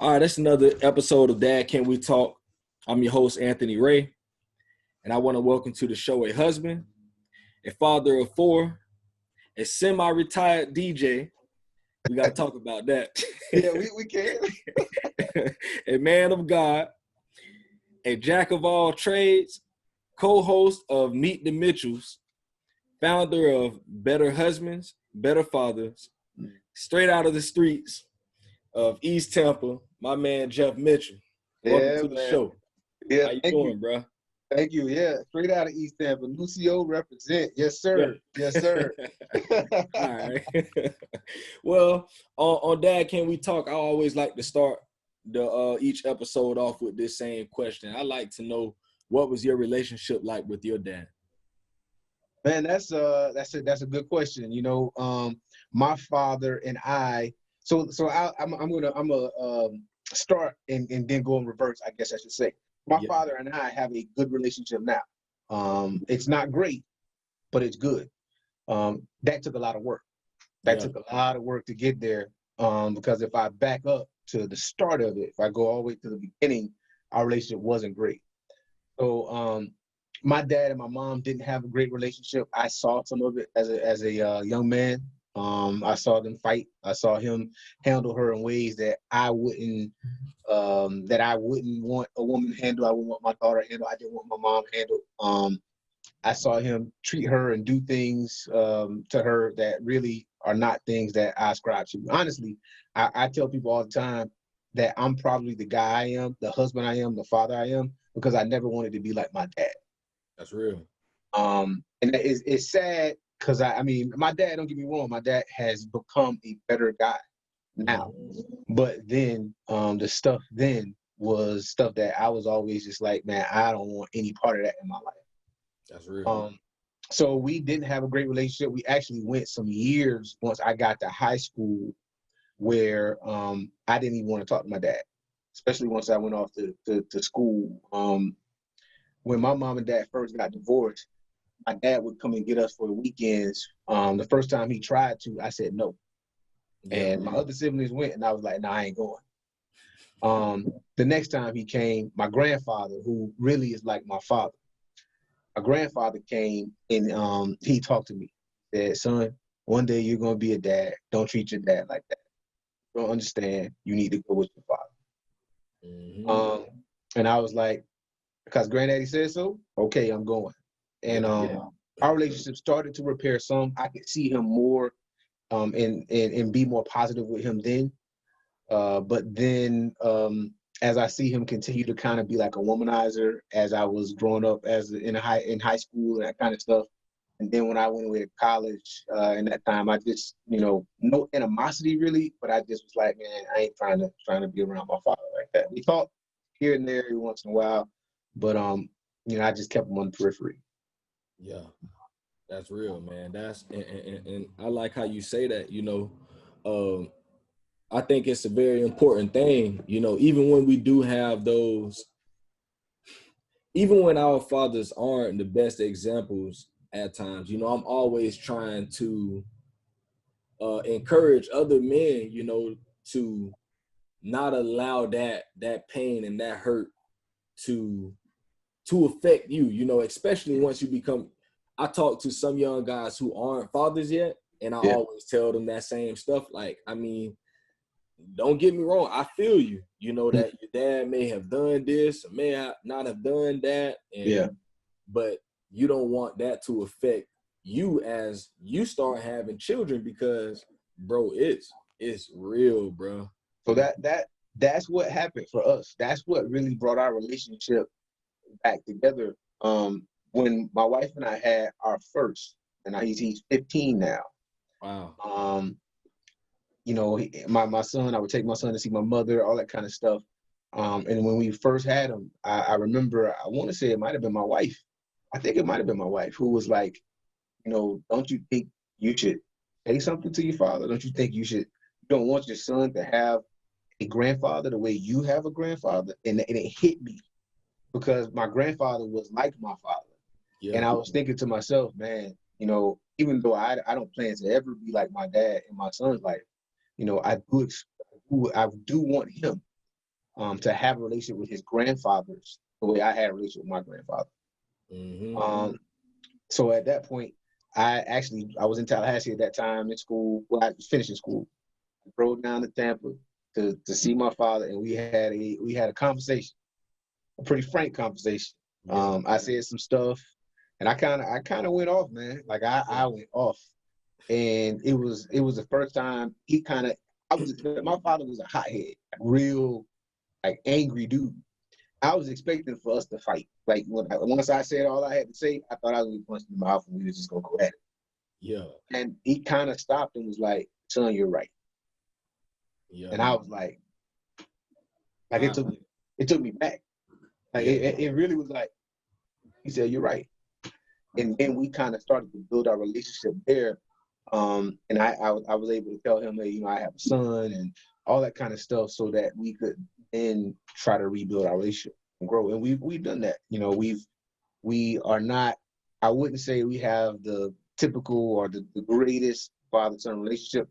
All right, that's another episode of Dad Can We Talk. I'm your host, Anthony Ray, and I want to welcome to the show a husband, a father of four, a semi-retired DJ. We got to talk about that. Yeah, we can. A man of God, a jack of all trades, co-host of Meet the Mitchells, founder of Better Husbands, Better Fathers, straight out of the streets of East Tampa, my man Jeff Mitchell. Welcome Yeah, to the man. show. Yeah, How you thank doing, you. bro? Thank you. Yeah, straight out of East Tampa. Lucio represent. Yes, sir. Yeah. Yes, sir. All right. Well, on Dad Can We Talk, I always like to start the each episode off with this same question. I like to know, what was your relationship like with your dad? Man, that's a good question. My father and I. I'm gonna start and then go in reverse. I guess I should say. My Yeah. father and I have a good relationship now. It's not great, but it's good. That took a lot of work. That took a lot of work to get there. Because if I back up to the start of it, if I go all the way to the beginning, our relationship wasn't great. So my dad and my mom didn't have a great relationship. I saw some of it as a young man. I saw them fight. I saw him handle her in ways that I wouldn't want a woman to handle. I wouldn't want my daughter to handle. I didn't want my mom to handle. I saw him treat her and do things to her that really are not things that I ascribe to. Honestly, I tell people all the time that I'm probably the guy I am, the husband I am, the father I am, because I never wanted to be like my dad. That's real. And it's sad because I mean, my dad, don't get me wrong, my dad has become a better guy now. But then the stuff then was stuff that I was always just like, man, I don't want any part of that in my life. That's real. So we didn't have a great relationship. We actually went some years once I got to high school where I didn't even want to talk to my dad, especially once I went off to school. When my mom and dad first got divorced, my dad would come and get us for the weekends. The first time he tried to, I said no. And my other siblings went, and I was like, nah, I ain't going. The next time he came, my grandfather, who really is like my father, my grandfather came and he talked to me. Said, son, one day you're going to be a dad. Don't treat your dad like that. You don't understand. You need to go with your father. And I was like, because granddaddy said so, okay, I'm going. And our relationship started to repair some. I could see him more and be more positive with him then. But then as I see him continue to kind of be like a womanizer as I was growing up in high school and that kind of stuff. And then when I went away to college in that time, I just, no animosity really, but I just was like, man, I ain't trying to be around my father like that. We talk here and there every once in a while, but I just kept him on the periphery. Yeah, that's real, man. And I like how you say that. I think it's a very important thing. Even when we do have those, even when our fathers aren't the best examples at times, I'm always trying to encourage other men, to not allow that pain and that hurt to affect you, especially once you become. I talk to some young guys who aren't fathers yet, and I always tell them that same stuff. Like, I mean, don't get me wrong, I feel you, that your dad may have done this or may not have done that. But you don't want that to affect you as you start having children, because, bro, it's real, bro. So that's what happened for us. That's what really brought our relationship back together. When my wife and I had our first, and he's 15 now. Wow. My son, I would take my son to see my mother, all that kind of stuff. And when we first had him, I remember, I want to say it might have been my wife. I think it might have been my wife who was like, don't you think you should say something to your father? Don't you think you don't want your son to have a grandfather the way you have a grandfather? And it hit me because my grandfather was like my father. Yeah. And I was thinking to myself, man, even though I don't plan to ever be like my dad in my son's life, I do want him to have a relationship with his grandfathers the way I had a relationship with my grandfather. So at that point, I was in Tallahassee at that time in school. Well, I was finishing school. I drove down to Tampa to see my father, and we had a conversation, a pretty frank conversation. I said some stuff, and I kind of went off, man. Like I went off, and it was the first time my father was a hothead, real like angry dude. I was expecting for us to fight. Like once I said all I had to say, I thought I was going to punch in the mouth and we were just going to go at it. Yeah. And he kind of stopped and was like, "Son, you're right." Yeah. And I was like it took me back. Like it really was like, he said, "You're right." And then we kind of started to build our relationship there. And I was able to tell him that, you know, I have a son and all that kind of stuff, so that we could then try to rebuild our relationship and grow. And we've done that. You know, we are not, I wouldn't say we have the typical or the greatest father-son relationship,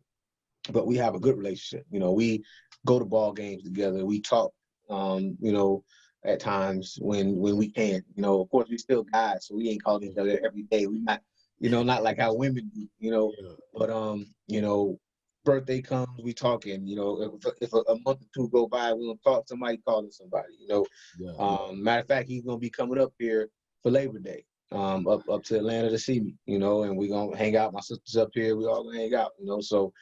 but we have a good relationship. You know, we go to ball games together. We talk, you know, at times when we can. You know, of course, we still guys, so we ain't calling each other every day. We not, you know, not like how women do, you know. But you know, birthday comes, we talking. You know, if a month or two go by, we don't talk. Somebody calling somebody. You know, matter of fact, he's gonna be coming up here for Labor Day, up to Atlanta to see me. You know, and we gonna hang out. My sister's up here. We all gonna hang out. You know, so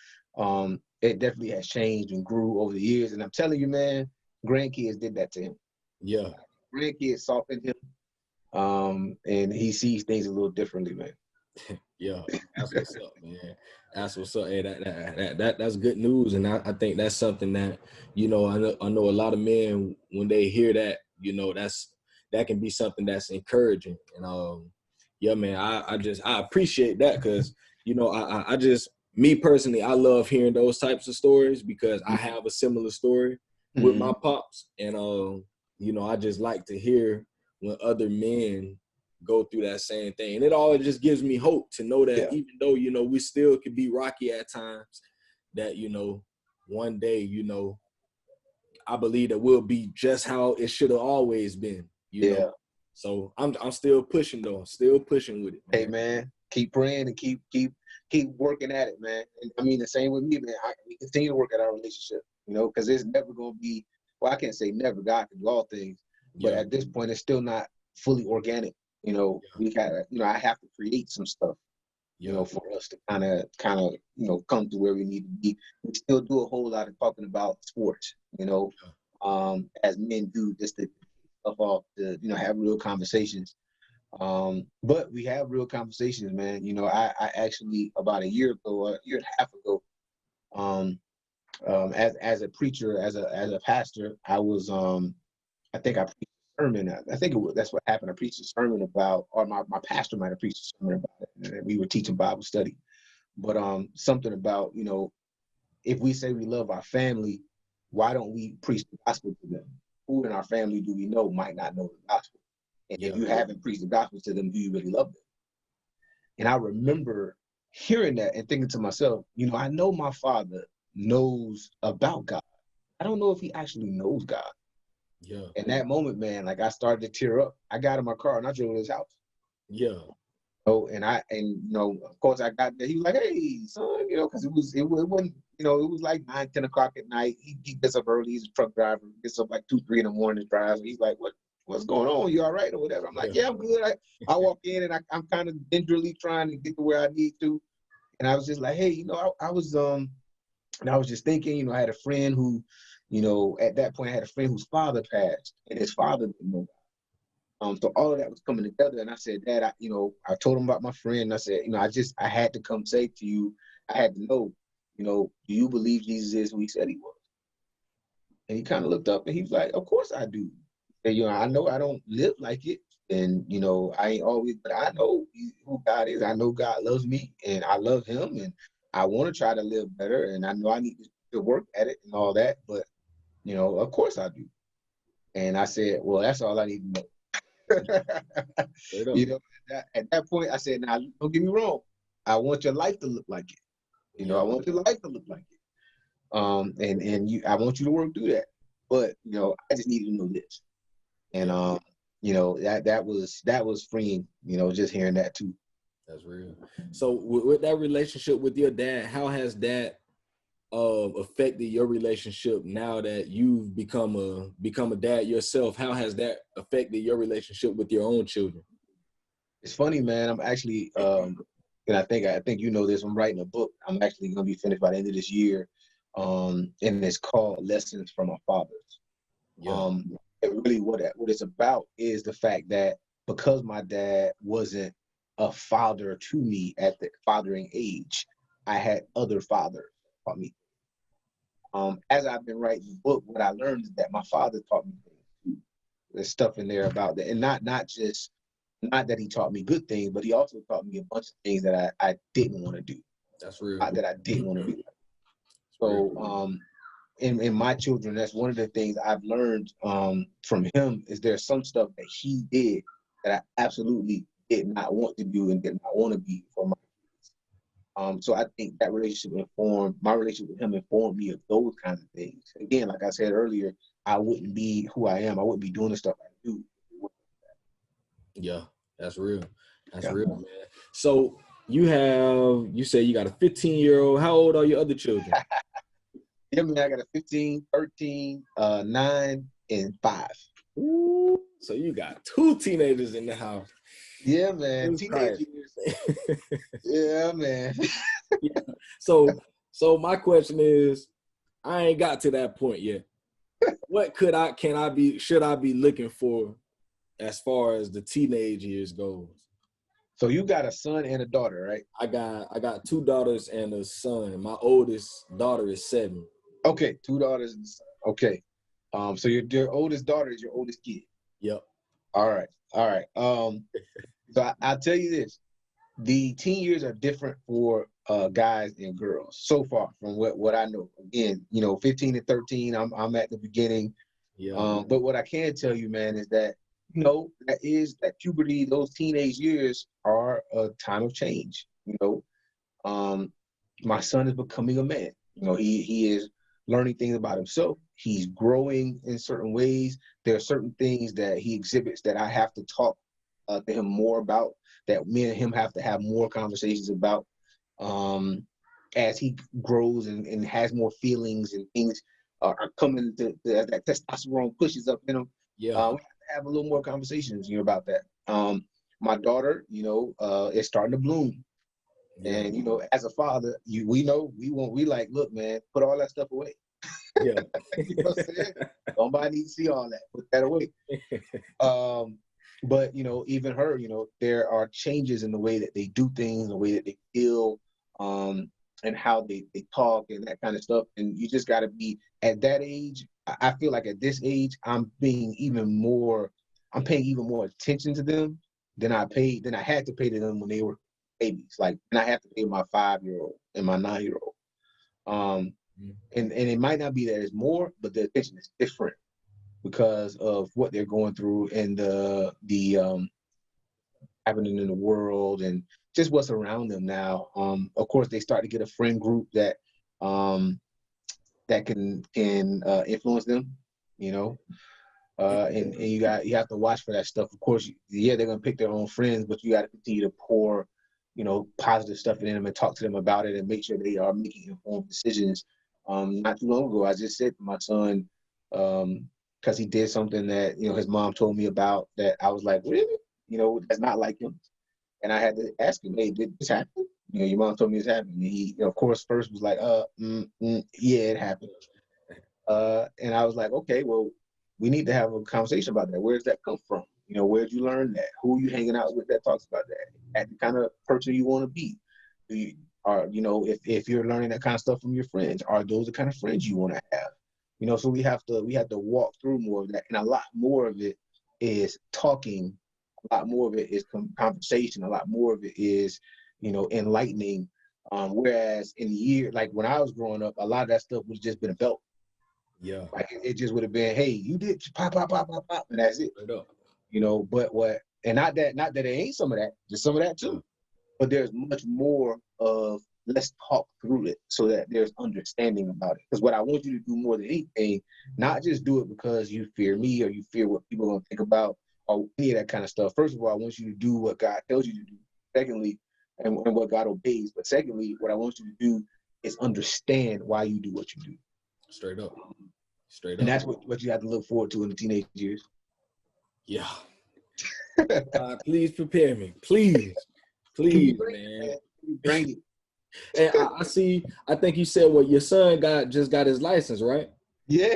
it definitely has changed and grew over the years. And I'm telling you, man, grandkids did that to him. Yeah, grandkids softened him, and he sees things a little differently, man. Yeah, that's what's up, man. That's what's up. Hey, that's good news, and I think that's something that, you know, I know a lot of men, when they hear that, you know, that can be something that's encouraging. And yeah, man, I appreciate that, because, you know, I just, me personally, I love hearing those types of stories, because I have a similar story with my pops, and you know, I just like to hear when other men go through that same thing. And it all just gives me hope to know that even though, you know, we still could be rocky at times, that, you know, one day, you know, I believe that we'll be just how it should have always been, you know. So I'm still pushing though. I'm still pushing with it, man. Hey man, keep praying and keep working at it, man. And I mean, the same with me, man. We continue to work at our relationship, you know, because it's never gonna be, well, I can't say never, God can do all things, but at this point it's still not fully organic. You know, we gotta, you know, I have to create some stuff, you know, for us to kind of, you know, come to where we need to be. We still do a whole lot of talking about sports, you know, as men do, just to stuff off, to, you know, have real conversations. But we have real conversations, man. You know, I actually, about a year and a half ago, as a preacher, as a pastor, I was, I think I preached a sermon. I think that's what happened. I preached a sermon about, or my pastor might have preached a sermon about it, and we were teaching Bible study. But something about, you know, if we say we love our family, why don't we preach the gospel to them? Who in our family do we know might not know the gospel? And if you haven't preached the gospel to them, do you really love them? And I remember hearing that and thinking to myself, you know, I know my father knows about God. I don't know if he actually knows God. Yeah. In that moment, man, like I started to tear up. I got in my car and I drove to his house. Yeah. Oh, and you know, of course I got there. He was like, "Hey, son," you know, because it wasn't, you know, it was like 9, 10 o'clock at night. He gets up early. He's a truck driver. He gets up like 2, 3 in the morning to drive. He's like, "What's going on? You all right or whatever?" I'm like, "Yeah, I'm good." I walk in and I'm kind of gingerly trying to get to where I need to, and I was just like, "Hey, you know, I was and I was just thinking, you know, I had a friend who, you know, at that point I had a friend whose father passed, and his father didn't know. So all of that was coming together, and I said, Dad, I told him about my friend, and I said, you know, I had to come say to you, I had to know, you know, do you believe Jesus is who he said he was?" And he kind of looked up and he was like, "Of course I do. And, you know, I know I don't live like it, and, you know, I ain't always, but I know who God is. I know God loves me, and I love him, and I want to try to live better, and I know I need to work at it and all that, but, you know, of course I do." And I said, "Well, that's all I need to know." You know, at that point, I said, "Now, don't get me wrong. I want your life to look like it. You know, I want your life to look like it. And I want you to work through that. but I just needed to know this. And that was freeing, just hearing that too. That's real. So with that relationship with your dad, how has that affected your relationship now that you've become a dad yourself? How has that affected your relationship with your own children? It's funny, man. I'm actually and I think this. I'm writing a book. I'm actually gonna be finished by the end of this year. And it's called Lessons from Our Fathers. Yeah. And really what it's about is the fact that because my dad wasn't a father to me at the fathering age, I had other fathers taught me. As I've been writing the book, what I learned is that my father taught me things too. There's stuff in there about that, and not that he taught me good things, but he also taught me a bunch of things that I didn't want to do. That's real. That I didn't want to do. So in my children, that's one of the things I've learned from him is there's some stuff that he did that I absolutely did not want to do and did not want to be for my kids. So I think that my relationship with him informed me of those kinds of things. Again, like I said earlier, I wouldn't be who I am. I wouldn't be doing the stuff I do. Yeah, that's real. That's real, man. So you say you got a 15-year-old. How old are your other children? Yeah, man, I got a 15, 13, 9, and 5. Ooh, so you got 2 teenagers in the house. Yeah, man. Teenagers. Yeah, man. Yeah. So my question is, I ain't got to that point yet. What should I be looking for as far as the teenage years goes? So you got a son and a daughter, right? I got 2 daughters and a son. My oldest daughter is 7. Okay, 2 daughters and a son. Okay. So your oldest daughter is your oldest kid. Yep. All right. So I'll tell you this. The teen years are different for guys and girls so far from what I know. Again, 15 and 13, I'm at the beginning. Yeah. But what I can tell you, man, is that that puberty, those teenage years are a time of change. My son is becoming a man. He is learning things about himself. He's growing in certain ways. There are certain things that he exhibits that I have to talk to him more about, that me and him have to have more conversations about as he grows and has more feelings and things are coming to that testosterone pushes up in him. Yeah. We have to have a little more conversations about that. My daughter, is starting to bloom. Yeah. And as a father, we like, look, man, put all that stuff away. Yeah. You know what I'm saying? Nobody needs to see all that. Put that away. But even her, there are changes in the way that they do things, the way that they feel, and how they talk and that kind of stuff. And you just got to be at that age. I feel like at this age, I'm paying even more attention to them than I had to pay to them when they were babies. Like, and I have to pay my 5-year-old and my 9-year-old. And it might not be that it's more, but the attention is different because of what they're going through and the happening in the world and just what's around them now. Of course, they start to get a friend group that can influence them, and you have to watch for that stuff. Of course, they're gonna pick their own friends, but you got to continue to pour, positive stuff in them and talk to them about it and make sure they are making informed decisions. Not too long ago, I just said to my son, because he did something that his mom told me about that I was like, really, that's not like him. And I had to ask him, hey, did this happen? Your mom told me this happened. And he, of course, first was like, yeah, it happened. And I was like, okay, well, we need to have a conversation about that. Where does that come from? Where'd you learn that? Who are you hanging out with that talks about that? At the kind of person you want to be. If you're learning that kind of stuff from your friends, are those the kind of friends you want to have? So we have to walk through more of that, and a lot more of it is talking. A lot more of it is conversation. A lot more of it is, enlightening. Whereas in the year, like when I was growing up, a lot of that stuff would have just been a belt. Yeah. Like it just would have been, hey, you did pop, pop, pop, pop, pop, and that's it. Right up. But not that there ain't some of that, there's some of that too. But there's much more of let's talk through it so that there's understanding about it. Because what I want you to do more than anything, not just do it because you fear me or you fear what people are going to think about or any of that kind of stuff. First of all, I want you to do what God tells you to do. Secondly, and what God obeys. But secondly, what I want you to do is understand why you do what you do. Straight up. Straight And up. that's what you have to look forward to in the teenage years. Yeah. Please prepare me. Please, man. Bring it. And I see, I think you said what your son just got his license, right? Yeah.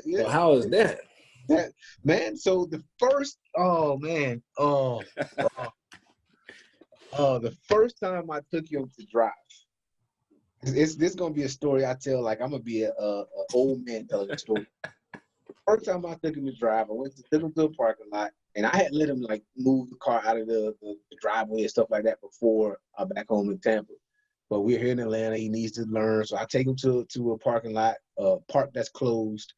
Well, how is that? That man, so the first the first time I took him to drive, this gonna be a story I tell like I'm gonna be a old man telling the story. First time I took him to drive, I took him to a parking lot, and I had let him like move the car out of the driveway and stuff like that before back home in Tampa. But we're here in Atlanta. He needs to learn, so I take him to a parking lot, park that's closed,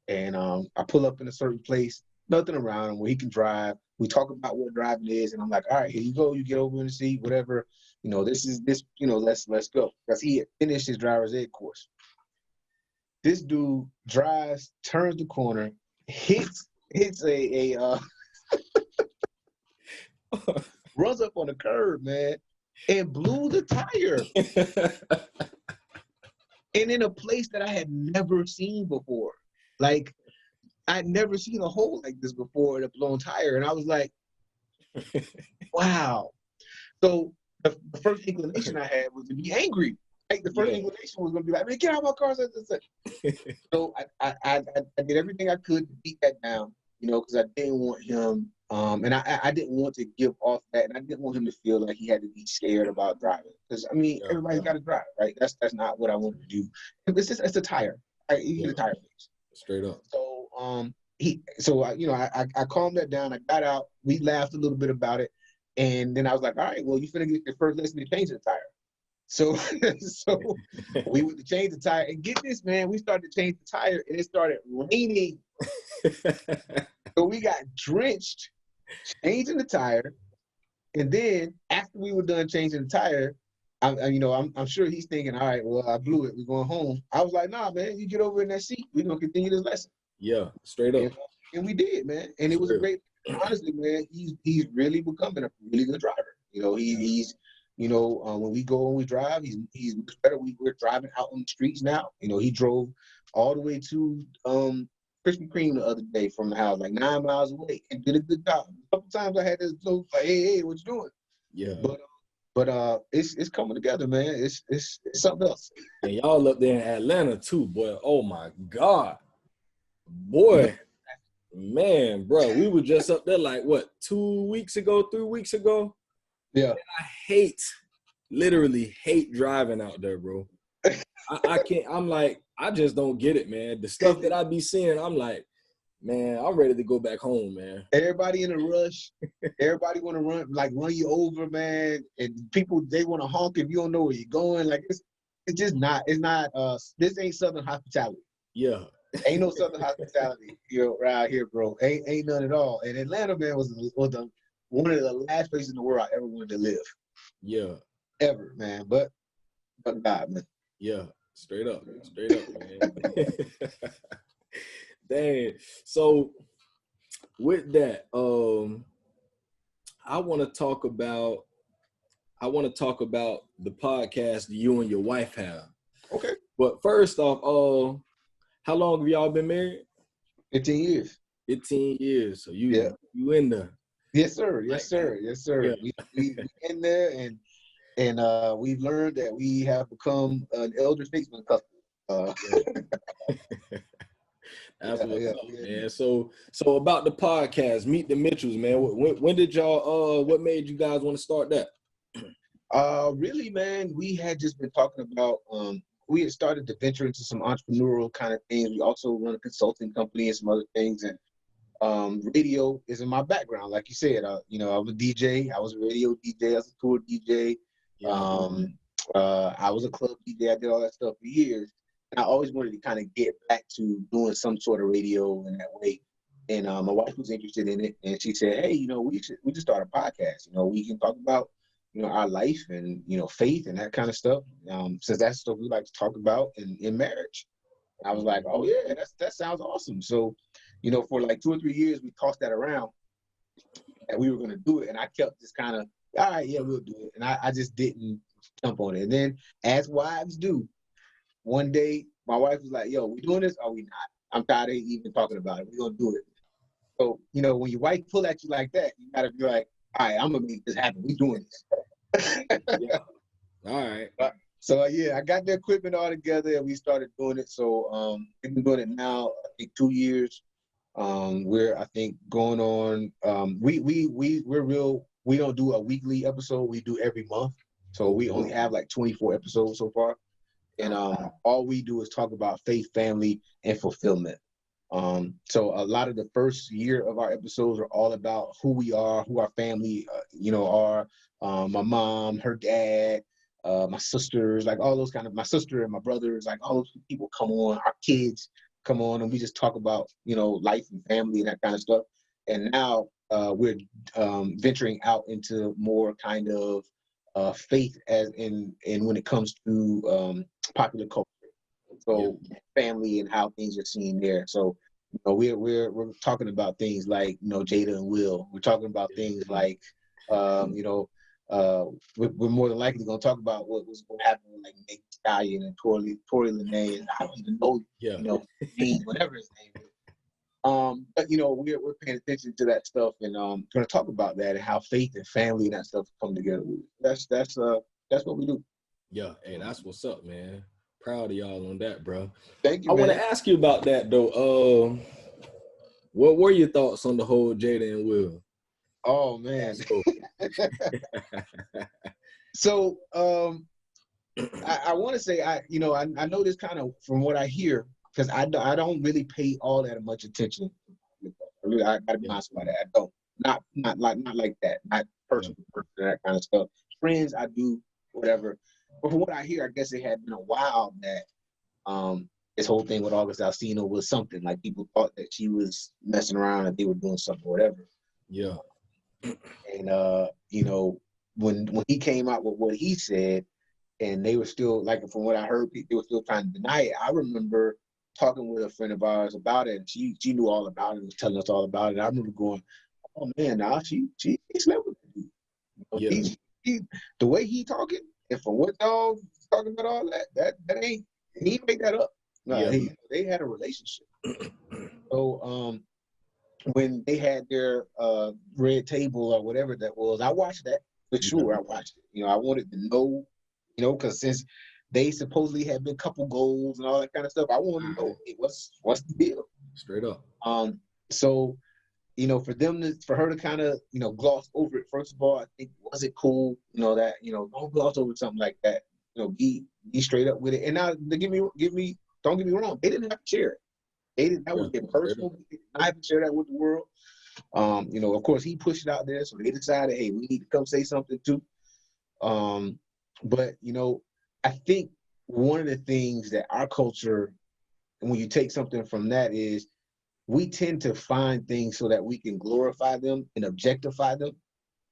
and I pull up in a certain place, nothing around him where he can drive. We talk about what driving is, and I'm like, all right, here you go. You get over in the seat, whatever. This. Let's go. Because he had finished his driver's ed course. This dude drives, turns the corner, hits runs up on the curb, man, and blew the tire. And in a place that I had never seen before. Like, I'd never seen a hole like this before in a blown tire. And I was like, wow. So the first inclination I had was to be angry. Like, the first inclination was going to be like, man, get out of my car. So I did everything I could to beat that down, because I didn't want him, and I didn't want to give off that, and I didn't want him to feel like he had to be scared about driving. Because, everybody's got to drive, right? That's not what I wanted to do. It's a tire. You get a tire fix. Straight up. So I calmed that down. I got out. We laughed a little bit about it, and then I was like, all right, well, you finna get your first lesson to change the tire. So we went to change the tire, and get this, man, we started to change the tire, and it started raining. So we got drenched changing the tire, and then after we were done changing the tire, I'm sure he's thinking, all right, well, I blew it. We're going home. I was like, nah, man, you get over in that seat. We're gonna continue this lesson. Yeah, straight up. And we did, man. And it was a great. Honestly, man, he's really becoming a really good driver. He's when we go and we drive, he's much better. We're driving out on the streets now. He drove all the way to Krispy Kreme the other day from the house, like 9 miles away, and did a good job. A couple times I had to go like, hey, what you doing? Yeah. But it's coming together, man. It's something else. And y'all up there in Atlanta too, boy. Oh my God, boy, man, bro. We were just up there like what 3 weeks ago. Yeah. And I literally hate driving out there, bro. I can't. I'm like, I just don't get it, man. The stuff that I be seeing, I'm like, man, I'm ready to go back home, man. Everybody in a rush. Everybody want to run you over, man. And people, they want to honk if you don't know where you're going. Like, it's just not. It's not. This ain't Southern hospitality. Yeah. Ain't no Southern hospitality, around here, bro. Ain't none at all. And Atlanta, man, was one of the last places in the world I ever wanted to live. Yeah. Ever, man. But God, man. Yeah. Straight up, man. Dang. So with that, I want to talk about the podcast you and your wife have. Okay. But first off, how long have y'all been married? 15 years. 15 years. So you in there. Yes, sir. Yes, sir. Yes, sir. Yeah. We in there, and we've learned that we have become an elder statesman couple. That's what's up, man. So about the podcast, Meet the Mitchells, man. When did y'all? What made you guys want to start that? Really, man, we had just been talking about. We had started to venture into some entrepreneurial kind of things. We also run a consulting company and some other things, and radio is in my background. Like you said, I'm a DJ. I was a radio DJ. I was a tour DJ. Yeah. I was a club DJ. I did all that stuff for years. And I always wanted to kind of get back to doing some sort of radio in that way. And my wife was interested in it, and she said, "Hey, we should start a podcast. We can talk about our life and, faith and that kind of stuff. Since that's stuff we like to talk about in marriage. I was like, oh yeah, that sounds awesome. So, for like 2 or 3 years, we tossed that around that we were going to do it. And I kept just kind of, all right, yeah, we'll do it. And I just didn't jump on it. And then as wives do, one day my wife was like, yo, we doing this or we not? I'm tired of even talking about it. We're going to do it. So, when your wife pull at you like that, you got to be like, all right, I'm going to make this happen. We doing this. Yeah. All right. So I got the equipment all together and we started doing it. So we've been doing it now, I think 2 years. We're, I think, going on. We don't do a weekly episode. We do every month. So we only have like 24 episodes so far. And all we do is talk about faith, family, and fulfillment. So a lot of the first year of our episodes are all about who we are, who our family, are. My mom, her dad, my sisters, like all those kind of, my sister and my brothers, like all those people come on, our kids come on, and we just talk about, life and family and that kind of stuff. And now we're venturing out into more kind of faith as in when it comes to popular culture. So family and how things are seen there. So we're talking about things like Jada and Will. We're talking about things like we're more than likely going to talk about what happened with like Nick Stallion and Tory Lanez. And I don't even know name, whatever his name is. But we're paying attention to that stuff and going to talk about that and how faith and family and that stuff come together. That's what we do. Yeah, hey, that's what's up, man. Proud of y'all on that, bro. Thank you. I want to ask you about that though. What were your thoughts on the whole Jada and Will? Oh man. So I want to say I know this kind of from what I hear because I don't really pay all that much attention. I gotta be honest about that. I don't. Not like that. Not personal, that kind of stuff. Friends, I do whatever. But from what I hear, I guess it had been a while that this whole thing with August Alsina was something like people thought that she was messing around and they were doing something or whatever. Yeah. And when he came out with what he said, and they were still like from what I heard, they were still trying to deny it. I remember talking with a friend of ours about it, and she knew all about it and was telling us all about it. I remember going, "Oh man, now she slept with the dude. The way he talking, and from what y'all talking about all that ain't he didn't make that up. No, they had a relationship. So when they had their red table or whatever that was, I watched that for sure. I watched it. I wanted to know, because since they supposedly had been couple goals and all that kind of stuff, I wanted to know what's the deal. Straight up. So for her to kind of gloss over it. First of all, I think was it cool? That don't gloss over something like that. Be straight up with it. And now don't get me wrong. They didn't have to share it. They didn't. That was their personal. They didn't have to share that with the world. Of course, he pushed it out there, so they decided, hey, we need to come say something too. But I think one of the things that our culture, and when you take something from that, is we tend to find things so that we can glorify them and objectify them.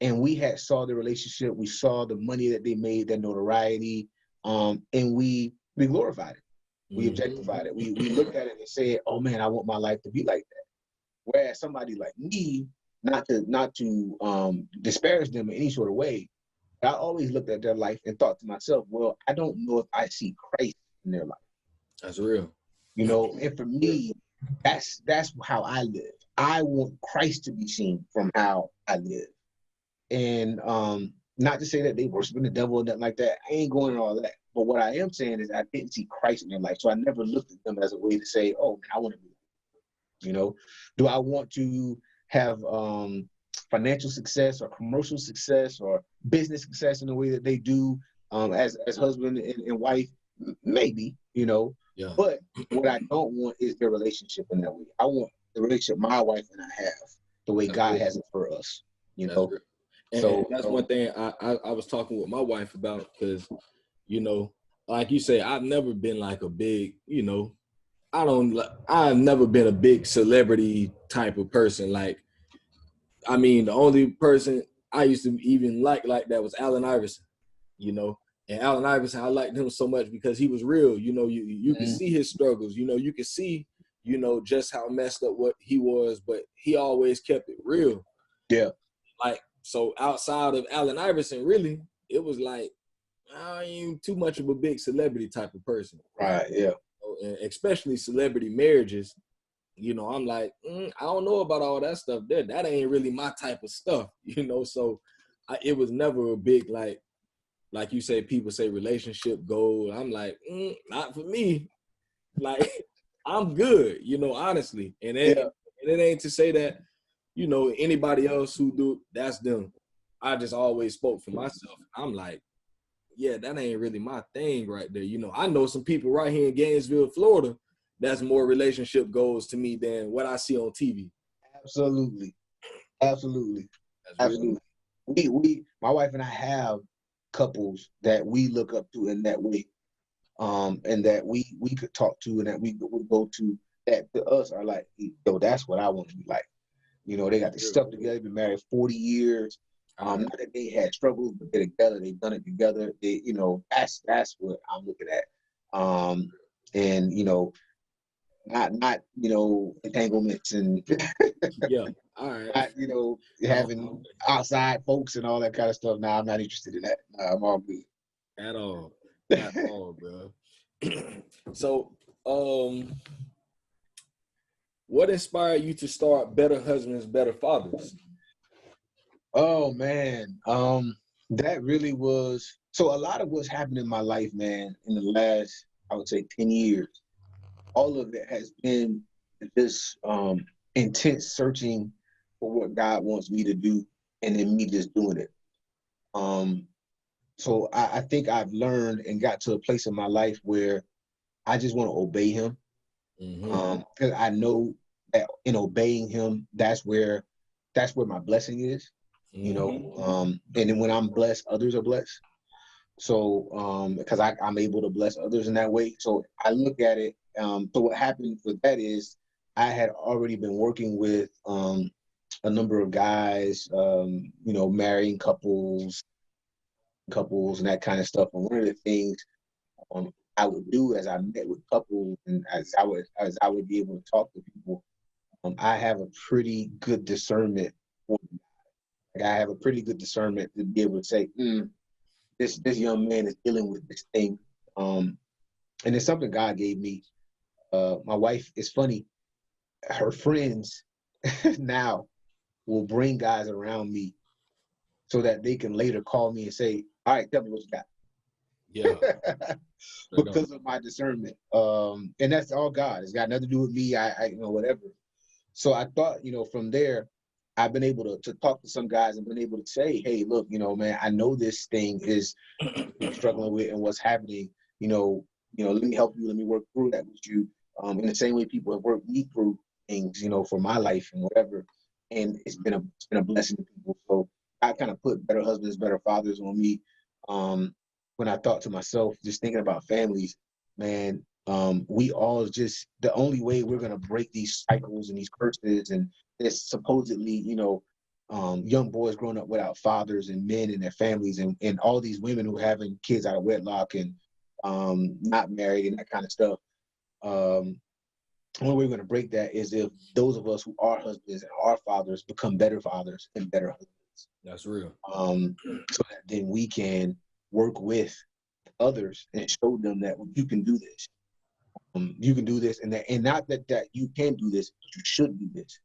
And we saw the relationship, we saw the money that they made, their notoriety, and we glorified it. We objectified it. We looked at it and said, "Oh man, I want my life to be like that." Whereas somebody like me, not to disparage them in any sort of way, I always looked at their life and thought to myself, "Well, I don't know if I see Christ in their life." That's real. And for me, that's how I live. I want Christ to be seen from how I live, and not to say that they worshiping the devil or nothing like that. I ain't going to all that. But what I am saying is I didn't see Christ in their life. So I never looked at them as a way to say, oh, I want to be, do I want to have financial success or commercial success or business success in the way that they do as husband and wife? Maybe, But what I don't want is their relationship in that way. I want the relationship my wife and I have the way God has it for us, And so that's one thing I was talking with my wife about because, like you say, I've never been like a big, I've never been a big celebrity type of person. Like, I mean, the only person I used to even like that was Allen Iverson, you know. And Allen Iverson, I liked him so much because he was real. You know, you could see his struggles. You know, you could see, you know, just how messed up what he was, but he always kept it real. Yeah. Like, so outside of Allen Iverson, really, it was like, I ain't too much of a big celebrity type of person. Right, yeah. And especially celebrity marriages. You know, I'm like, I don't know about all that stuff there. That ain't really my type of stuff, you know. So it was never a big, like you say, people say relationship goal. I'm like, not for me. Like, I'm good, you know, honestly. And it ain't to say that, you know, anybody else who do, that's them. I just always spoke for myself. I'm like, yeah, that ain't really my thing right there. You know, I know some people right here in Gainesville, Florida, that's more relationship goals to me than what I see on TV. Absolutely. Absolutely. That's Absolutely. We my wife and I have couples that we look up to in that way. And that we could talk to and that we would go to, that to us are like, yo, that's what I want to be like. You know, they got their stuff together, been married 40 years. Not that they had struggles, but they're together, they've done it together. They, you know, that's what I'm looking at. And you know, not you know, entanglements and yeah, all right. not, you know, having outside folks and all that kind of stuff. Nah, I'm not interested in that. Nah, I'm all good. At all. At all, bro. So, what inspired you to start Better Husbands, Better Fathers? Oh man, that really was, so a lot of what's happened in my life, man, in the last, I would say 10 years, all of it has been this intense searching for what God wants me to do, and then me just doing it. So I think I've learned and got to a place in my life where I just want to obey him. Because I know that in obeying him, that's where my blessing is. You know, and then when I'm blessed, others are blessed. So because I'm able to bless others in that way. So I look at it. So what happened with that is I had already been working with a number of guys, you know, marrying couples and that kind of stuff. And one of the things I would do as I met with couples and as I would be able to talk to people, I have a pretty good discernment. Like I have a pretty good discernment to be able to say, this young man is dealing with this thing. And it's something God gave me. My wife, is funny, her friends now will bring guys around me so that they can later call me and say, all right, tell me what you got. Yeah. Because of my discernment. And that's all God. It's got nothing to do with me. I you know, whatever. So I thought, you know, from there, I've been able to talk to some guys and been able to say, hey, look, you know, man, I know this thing is you're struggling with and what's happening. You know, let me help you. Let me work through that with you. In the same way people have worked me through things, you know, for my life and whatever. And it's been a blessing to people. So I kind of put Better Husbands, Better Fathers on me. When I thought to myself, just thinking about families, man, we all just, the only way we're going to break these cycles and these curses and this supposedly, you know, young boys growing up without fathers and men in their families and all these women who having kids out of wedlock and not married and that kind of stuff. Only way we're going to break that is if those of us who are husbands and are fathers become better fathers and better husbands. That's real. So that then we can work with others and show them that you can do this. You can do this, and not that you can do this, but you should do this.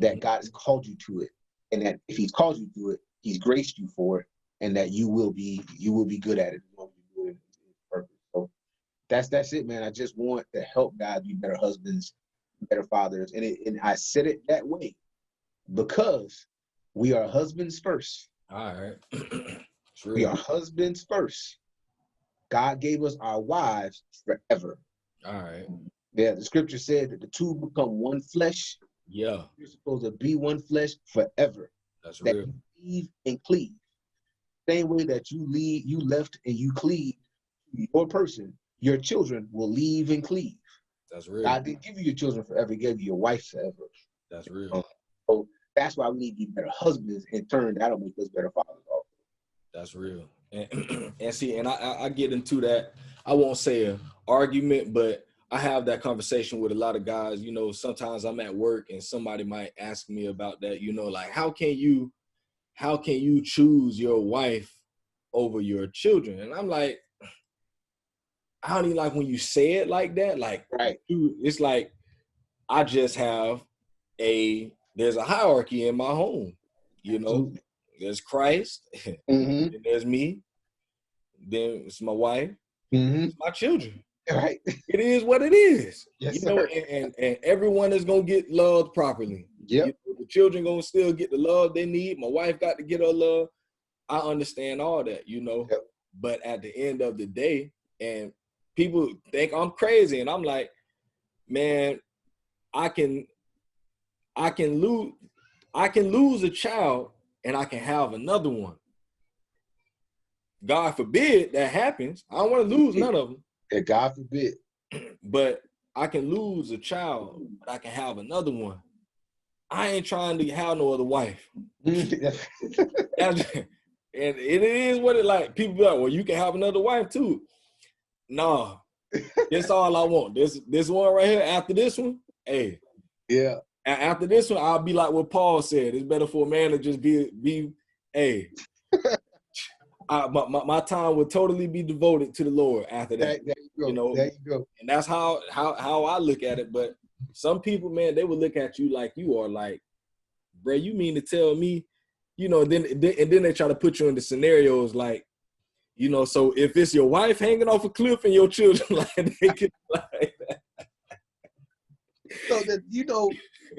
That God has called you to it, and that if He's called you to it, He's graced you for it, and that you will be good at it. So that's it, man. I just want to help guys be better husbands, better fathers, and I said it that way because we are husbands first. All right. We are husbands first. God gave us our wives forever. All right. Yeah, the scripture said that the two become one flesh. Yeah. You're supposed to be one flesh forever. That's that real. You leave and cleave. Same way that you left and you cleave your person, your children will leave and cleave. That's real. God didn't give you your children forever. He gave you your wife forever. That's real. So That's why we need to be better husbands. In turn, that'll make us better fathers also. That's real. And see, and I get into that, I won't say an argument, but I have that conversation with a lot of guys. You know, sometimes I'm at work and somebody might ask me about that, you know, like how can you choose your wife over your children? And I'm like, I don't even like when you say it like that. Like, right. It's like I just have there's a hierarchy in my home. You know, Absolutely. There's Christ, mm-hmm. and there's me, then it's my wife, mm-hmm. it's my children. Right. It is what it is. Yes, you know, and everyone is gonna get loved properly. Yep. You know, the children gonna still get the love they need. My wife got to get her love. I understand all that, you know. Yep. But at the end of the day, and people think I'm crazy, and I'm like, man, I can lose a child and I can have another one. God forbid that happens. I don't want to lose none of them. Yeah, God forbid. But I can lose a child, but I can have another one. I ain't trying to have no other wife. And it is what it like. People be like, well, you can have another wife too. No, that's all I want. This one right here. After this one, hey. Yeah. After this one, I'll be like what Paul said. It's better for a man to just be hey. My time would totally be devoted to the Lord after that. There you go. You know, there you go. And that's how I look at it. But some people, man, they would look at you like you are like, bro, you mean to tell me, you know, then they try to put you into scenarios like, you know, so if it's your wife hanging off a cliff and your children, like they can like that. So that, you know,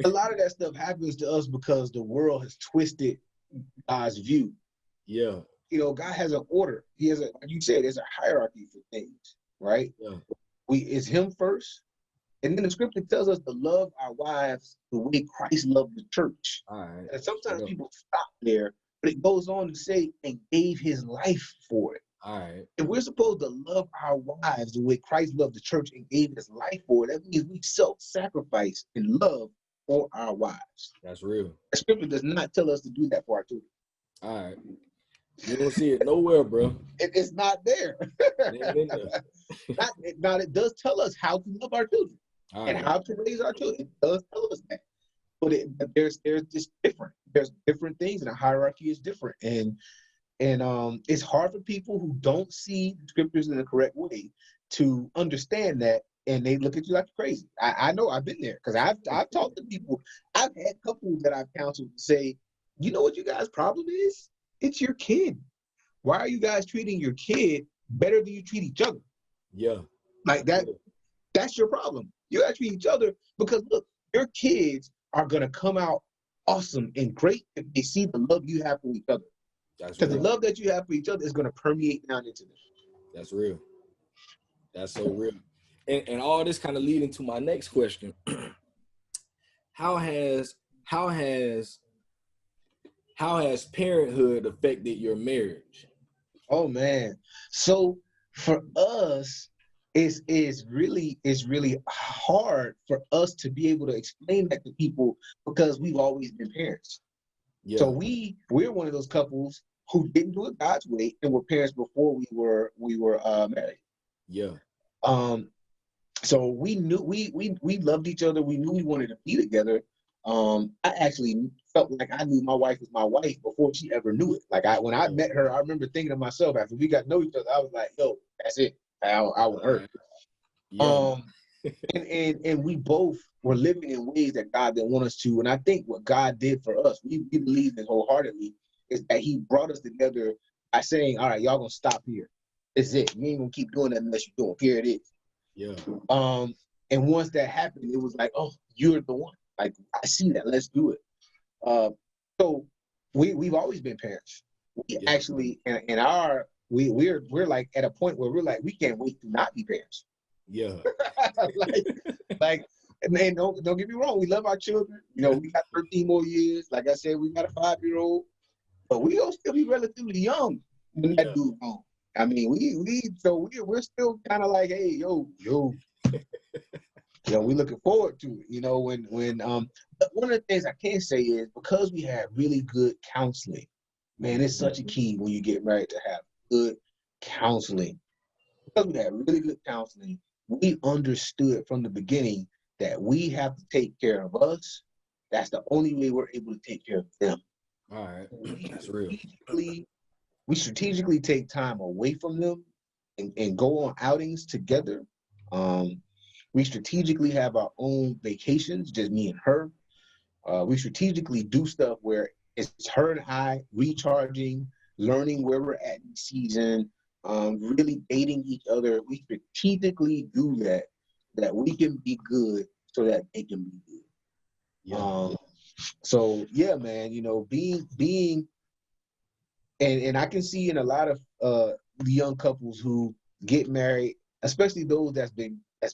a lot of that stuff happens to us because the world has twisted God's view. Yeah. You know, God has an order. He has like you said, there's a hierarchy for things, right? Yeah. It's him first. And then the scripture tells us to love our wives the way Christ loved the church. All right. And sometimes people stop there, but it goes on to say, and gave his life for it. All right. If we're supposed to love our wives the way Christ loved the church and gave his life for it, that means we self-sacrifice in love for our wives. That's real. The scripture does not tell us to do that for our children. All right. You don't see it nowhere, bro. It's not there. Now, it does tell us how to love our children and how to raise our children. It does tell us that. But there's just different. There's different things, and the hierarchy is different. And it's hard for people who don't see the scriptures in the correct way to understand that, and they look at you like you're crazy. I know, I've been there because I've talked to people. I've had couples that I've counseled say, you know what you guys' problem is? It's your kid. Why are you guys treating your kid better than you treat each other? Yeah. Like that. That's your problem. You guys treat each other because look, your kids are gonna come out awesome and great if they see the love you have for each other. Because the love that you have for each other is gonna permeate down into them. That's real. That's so real. And all this kind of leading to my next question. How has parenthood affected your marriage? Oh man. So for us, it's really hard for us to be able to explain that to people because we've always been parents. Yeah. So we're one of those couples who didn't do it God's way and were parents before we were married. Yeah. So we knew we loved each other. We knew we wanted to be together. I actually felt like I knew my wife was my wife before she ever knew it. Like when I met her, I remember thinking to myself after we got to know each other, I was like, yo, that's it. I want her. Yeah. And we both were living in ways that God didn't want us to. And I think what God did for us, we believe this wholeheartedly, is that he brought us together by saying, all right, y'all gonna stop here. It's it. You ain't gonna keep doing that unless you do it. Here it is. Yeah. And once that happened, it was like, oh, you're the one. Like, I see that. Let's do it. So we've always been parents. We actually, we're like at a point where we're like, we can't wait to not be parents. Yeah. like, and don't get me wrong. We love our children. You know, we got 13 more years. Like I said, we got a 5-year-old, but we gonna still be relatively young when that dude's gone. I mean, we're still kind of like, hey, yo. we looking forward to it. But one of the things I can say is because we had really good counseling, man, it's such a key when you get married to have good counseling. Because we had really good counseling, we understood from the beginning that we have to take care of us. That's the only way we're able to take care of them. All right, that's real. We strategically take time away from them and go on outings together. We strategically have our own vacations, just me and her. We strategically do stuff where it's her and I recharging, learning where we're at in the season, really dating each other. We strategically do that we can be good so that they can be good. Yeah. So yeah, man, being and I can see in a lot of young couples who get married, especially those that's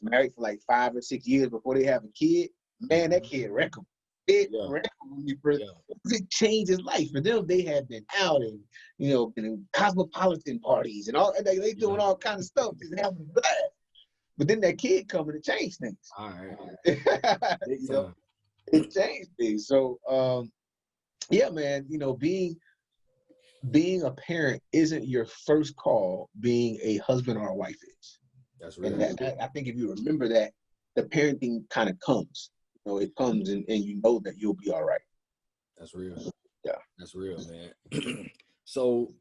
married for like 5 or 6 years before they have a kid. Man, that kid wreck them. It wreck them when you first. It changes life for them. They have been out and been in cosmopolitan parties and all. They doing all kind of stuff, just having a blast. But then that kid coming to change things. All right. It changed things. So yeah, man. Being a parent isn't your first call. Being a husband or a wife is. That's real. And I think if you remember that, the parenting kind of comes. It comes and you know that you'll be all right. That's real. Yeah. That's real, man. So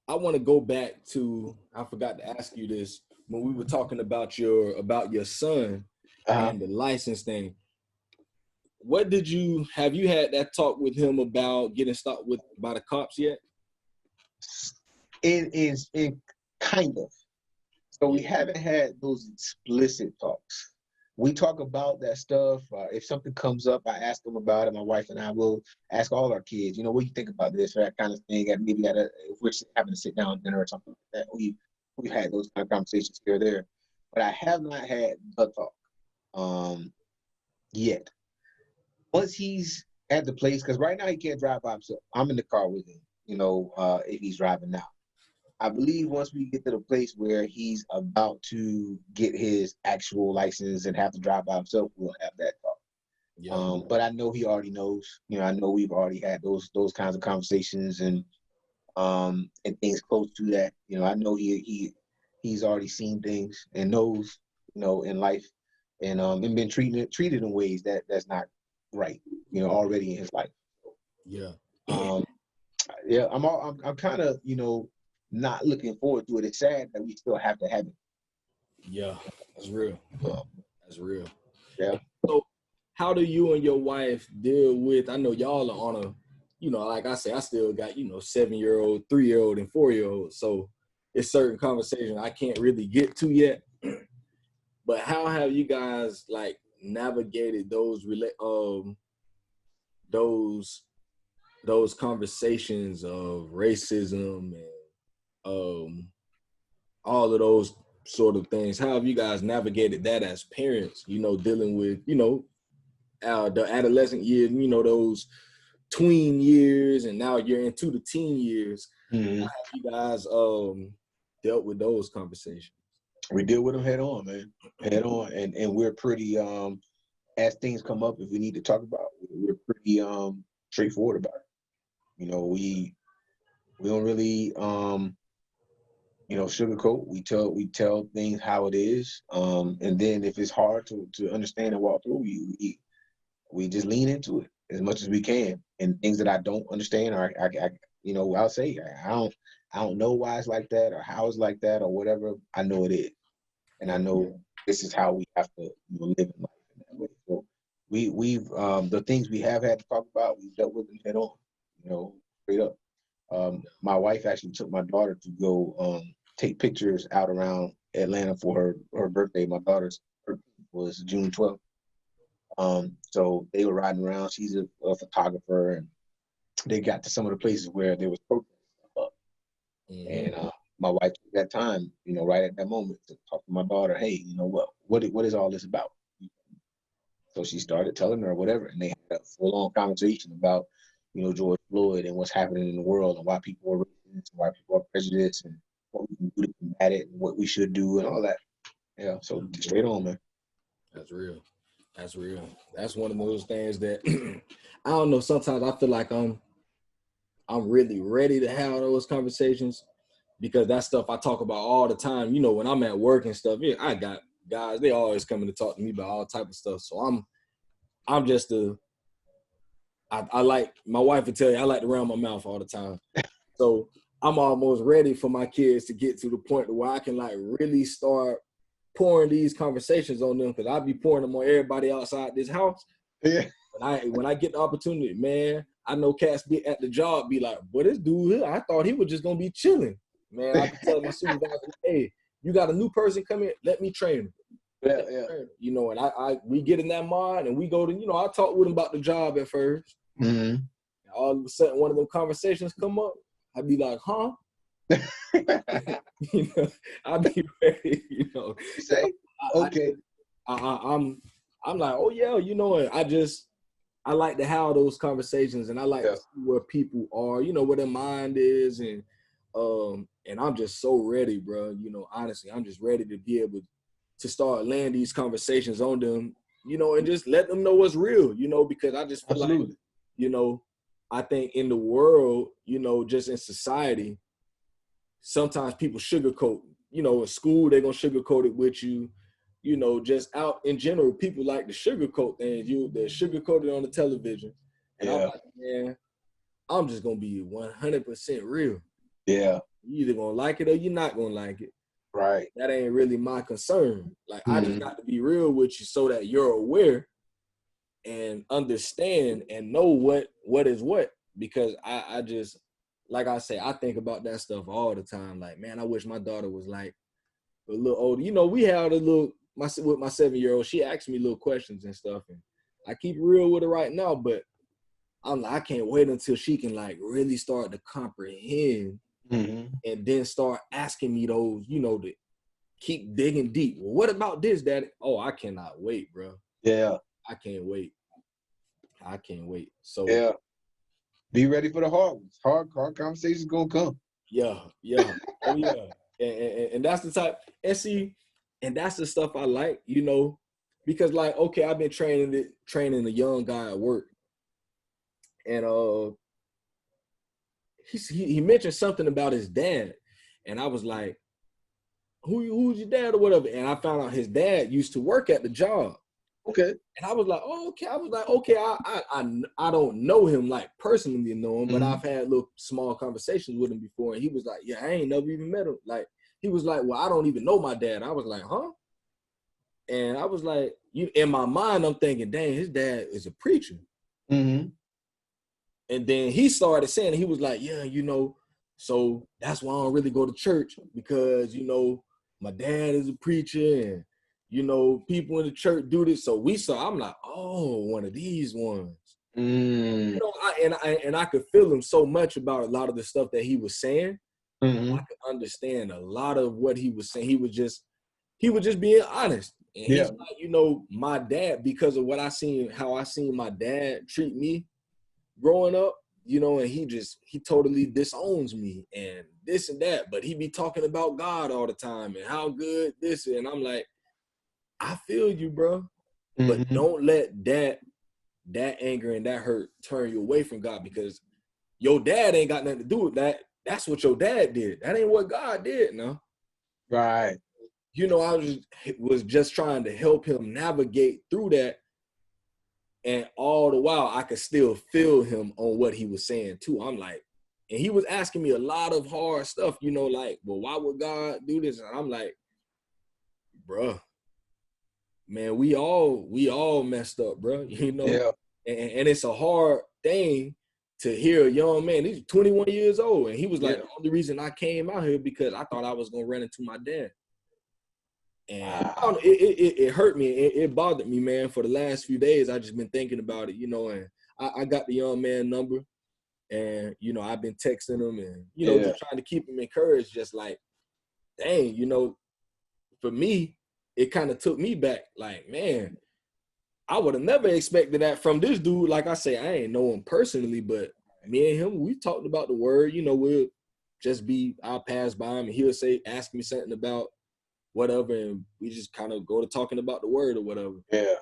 I want to go back to, I forgot to ask you this, when we were talking about your son and the license thing. Have you had that talk with him about getting stopped by the cops yet? In kind of. So we haven't had those explicit talks. We talk about that stuff. If something comes up, I ask them about it. My wife and I will ask all our kids, what do you think about this or that kind of thing? And maybe if we're having to sit down dinner or something like that, we've had those kind of conversations here or there. But I have not had the talk yet. Once he's at the place, because right now he can't drive by himself. I'm in the car with him, if he's driving now. I believe once we get to the place where he's about to get his actual license and have to drive by himself, we'll have that talk. Yeah. But I know he already knows. I know we've already had those kinds of conversations and things close to that. I know he's already seen things and knows, in life, and been treated in ways that's not right, already in his life. Yeah. Yeah, I'm kind of, not looking forward to it. It's sad that we still have to have it. Yeah, that's real. That's real. Yeah. So how do you and your wife deal with, I know y'all are on a, like I say, I still got, 7-year-old, 3-year-old, and 4-year-old. So it's certain conversations I can't really get to yet. But how have you guys navigated those conversations of racism and all of those sort of things? How have you guys navigated that as parents, dealing with, the adolescent years, those tween years, and now you're into the teen years. Mm-hmm. How have you guys dealt with those conversations? We deal with them head on, man. Head on. And we're pretty, as things come up, if we need to talk about it, we're pretty straightforward about it. We don't really sugarcoat. We tell things how it is. And then if it's hard to understand and walk through, we just lean into it as much as we can. And things that I don't understand, or I'll say I don't know why it's like that or how it's like that or whatever. I know it is, and I know this is how we have to live in life in that way. So we've the things we have had to talk about, we've dealt with them head on, straight up. My wife actually took my daughter to go take pictures out around Atlanta for her birthday. My daughter's birthday was June 12th. So they were riding around. She's a photographer, and they got to some of the places where there was protests up. Mm-hmm. And my wife took that time, right at that moment, to talk to my daughter. Hey, what is all this about? So she started telling her whatever, and they had a full-on conversation about, George Floyd and what's happening in the world and why people are racist and why people are prejudiced and what we can do to combat it and what we should do and all that. Yeah, so straight on, man. That's real. That's real. That's one of those things that I don't know. Sometimes I feel like I'm really ready to have those conversations because that stuff I talk about all the time. You know, when I'm at work and stuff, yeah, I got guys, they always coming to talk to me about all type of stuff. So I'm just I like, my wife would tell you I like to run my mouth all the time. So I'm almost ready for my kids to get to the point where I can like really start pouring these conversations on them, because I be pouring them on everybody outside this house. Yeah. When I get the opportunity, man, I know cats be at the job be like, "Boy, this dude here, I thought he was just gonna be chilling." Man, I be telling my supervisor, "Hey, you got a new person coming, let me train him." Yeah, yeah. You know, and I we get in that mind and we go to, you know, I talk with him about the job at first. Mm-hmm. All of a sudden, one of them conversations come up. I'd be like, "Huh?" You know, I'd be ready. You know, You say? Okay. I'm like, oh yeah, you know what? I like to have those conversations, and I like to see where people are, you know, where their mind is, and I'm just so ready, bro. You know, honestly, I'm just ready to be able to start laying these conversations on them, you know, and just let them know what's real, you know, because I just feel like, you know, I think in the world, you know, just in society, sometimes people sugarcoat, you know, in school, they're going to sugarcoat it with you, you know, just out in general, people like to sugarcoat things. They're sugarcoated on the television. And I'm like, man, I'm just going to be 100% real. Yeah. You're either going to like it or you're not going to like it. Right. That ain't really my concern. Like, I just got to be real with you so that you're aware and understand and know what is what. Because I just, like I say, I think about that stuff all the time. Like, man, I wish my daughter was like a little older. You know, we had a little, with my 7-year-old, she asked me little questions and stuff. And I keep real with her right now, but I'm like, I can't wait until she can like really start to comprehend and then start asking me those, you know, to keep digging deep. Well, what about this, Daddy? Oh, I cannot wait, bro. Yeah. I can't wait. I can't wait. So yeah. Be ready for the hard ones. Hard conversations gonna come. Yeah. Oh yeah. And that's the type, and see, and that's the stuff I like, you know, because like, okay, I've been training a young guy at work. And he mentioned something about his dad. And I was like, who's your dad or whatever? And I found out his dad used to work at the job. Okay. And I was like, oh, okay. I was like, okay, I don't know him like personally know him, but I've had little small conversations with him before. And he was like, yeah, I ain't never even met him. Like, he was like, well, I don't even know my dad. I was like, huh? And I was like, in my mind, I'm thinking, dang, his dad is a preacher. And then he started saying, he was like, yeah, you know, so that's why I don't really go to church, because, you know, my dad is a preacher and, you know, people in the church do this. So I'm like, oh, one of these ones. You know, I could feel him so much about a lot of the stuff that he was saying. I could understand a lot of what he was saying. He was just being honest. And he's like, you know, my dad, because of what how I seen my dad treat me growing up, you know, and he totally disowns me and this and that, but he be talking about God all the time and how good this is. And I'm like, I feel you, bro, but don't let that anger and that hurt turn you away from God, because your dad ain't got nothing to do with that. That's what your dad did. That ain't what God did, no. Right. You know, I was just trying to help him navigate through that. And all the while, I could still feel him on what he was saying too. I'm like, and he was asking me a lot of hard stuff, you know, like, well, why would God do this? And I'm like, bruh, man, we all messed up, bro. You know, and it's a hard thing to hear a young man. He's 21 years old, and he was like, the only reason I came out here because I thought I was gonna run into my dad. And it hurt me. It bothered me, man. For the last few days, I just been thinking about it, you know. And I got the young man number, and you know, I've been texting him, and you know, just trying to keep him encouraged. Just like, dang, you know, for me, it kind of took me back. Like, man, I would have never expected that from this dude. Like I say, I ain't know him personally, but me and him, we talked about the word. You know, I'll pass by him, and he'll ask me something about, whatever, and we just kind of go to talking about the word or whatever. Yeah.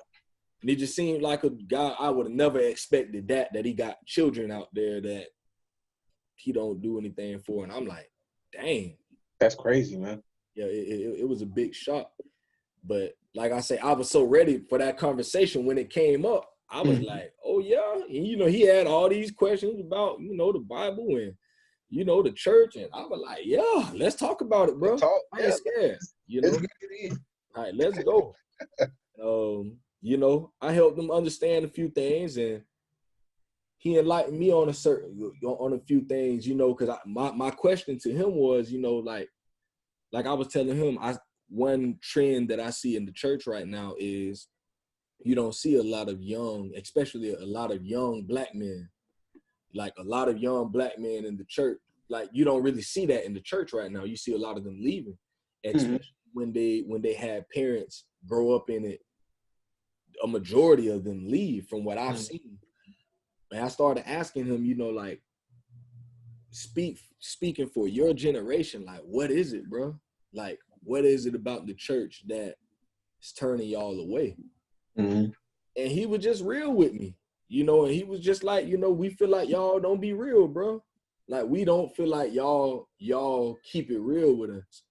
And he just seemed like a guy I would have never expected that he got children out there that he don't do anything for. And I'm like, dang. That's crazy, man. Yeah, it was a big shock. But like I say, I was so ready for that conversation when it came up. I was like, oh yeah. And, you know, he had all these questions about, you know, the Bible and, you know, the church. And I was like, yeah, let's talk about it, bro. I ain't scared. You know? All right, let's go. You know, I helped him understand a few things, and he enlightened me on a few things, you know, because my question to him was, you know, like I was telling him, one trend that I see in the church right now is you don't see a lot of young, especially a lot of young black men, like a lot of young black men in the church. Like you don't really see that in the church right now. You see a lot of them leaving, especially when they had parents grow up in it. A majority of them leave from what I've seen. And I started asking him, you know, like speaking for your generation, like what is it, bro? Like what is it about the church that is turning y'all away? And he was just real with me, you know, and he was just like, you know, we feel like y'all don't be real, bro. Like we don't feel like y'all keep it real with us.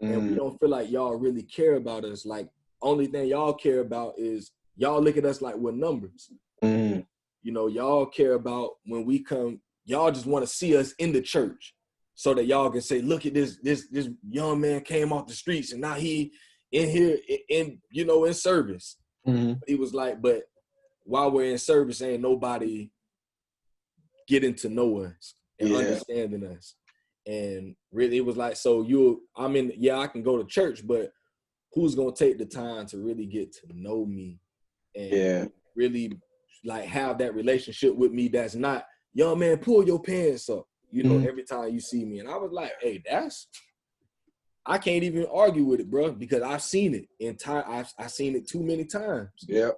And we don't feel like y'all really care about us. Like only thing y'all care about is y'all look at us like we're numbers. You know, y'all care about when we come, y'all just want to see us in the church so that y'all can say, look at this young man came off the streets and now he in here in you know, in service. He was like, but while we're in service, ain't nobody getting to know us and understanding us. And really it was like, so I can go to church, but who's gonna take the time to really get to know me and really like have that relationship with me that's not, young man, pull your pants up, you know, every time you see me. And I was like, hey, I can't even argue with it, bro, because I've seen it I've seen it too many times. Yeah.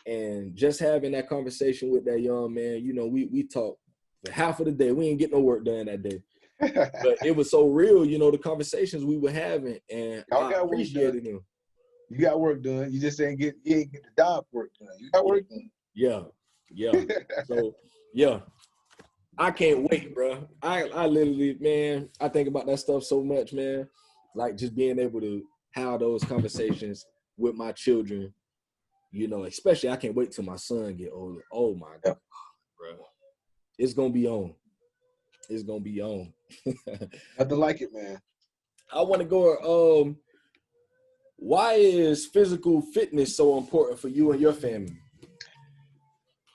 And just having that conversation with that young man, you know, we talked for half of the day. We didn't get no work done that day. But it was so real, you know, the conversations we were having, and I appreciated him. You got work done. You just ain't get the job work done. You got work done. Yeah. So yeah, I can't wait, bro. I literally, man, I think about that stuff so much, man. Like just being able to have those conversations with my children, you know, especially I can't wait till my son get older. Oh my God, bro. It's gonna be on. It's gonna be on. Nothing like it, man. I want to go. Why is physical fitness so important for you and your family?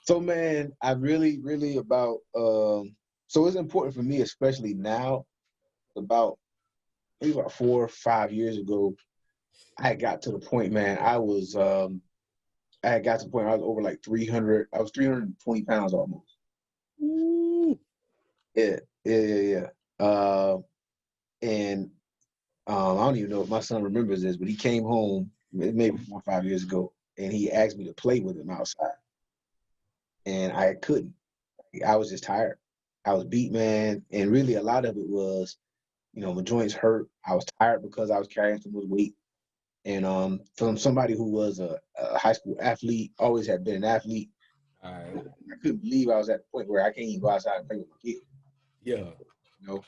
So, man, I really about. So it's important for me, especially now. Maybe about 4 or 5 years ago, I got to the point, man. I had got to the point where I was over like 300. I was 320 pounds almost. Ooh. Yeah. And I don't even know if my son remembers this, but he came home maybe 4 or 5 years ago, and he asked me to play with him outside. And I couldn't. I was just tired. I was beat, man. And really a lot of it was, you know, my joints hurt. I was tired because I was carrying so much weight. And from somebody who was a high school athlete, always had been an athlete, I couldn't believe I was at the point where I can't even go outside and play with my kid. Yeah. You know?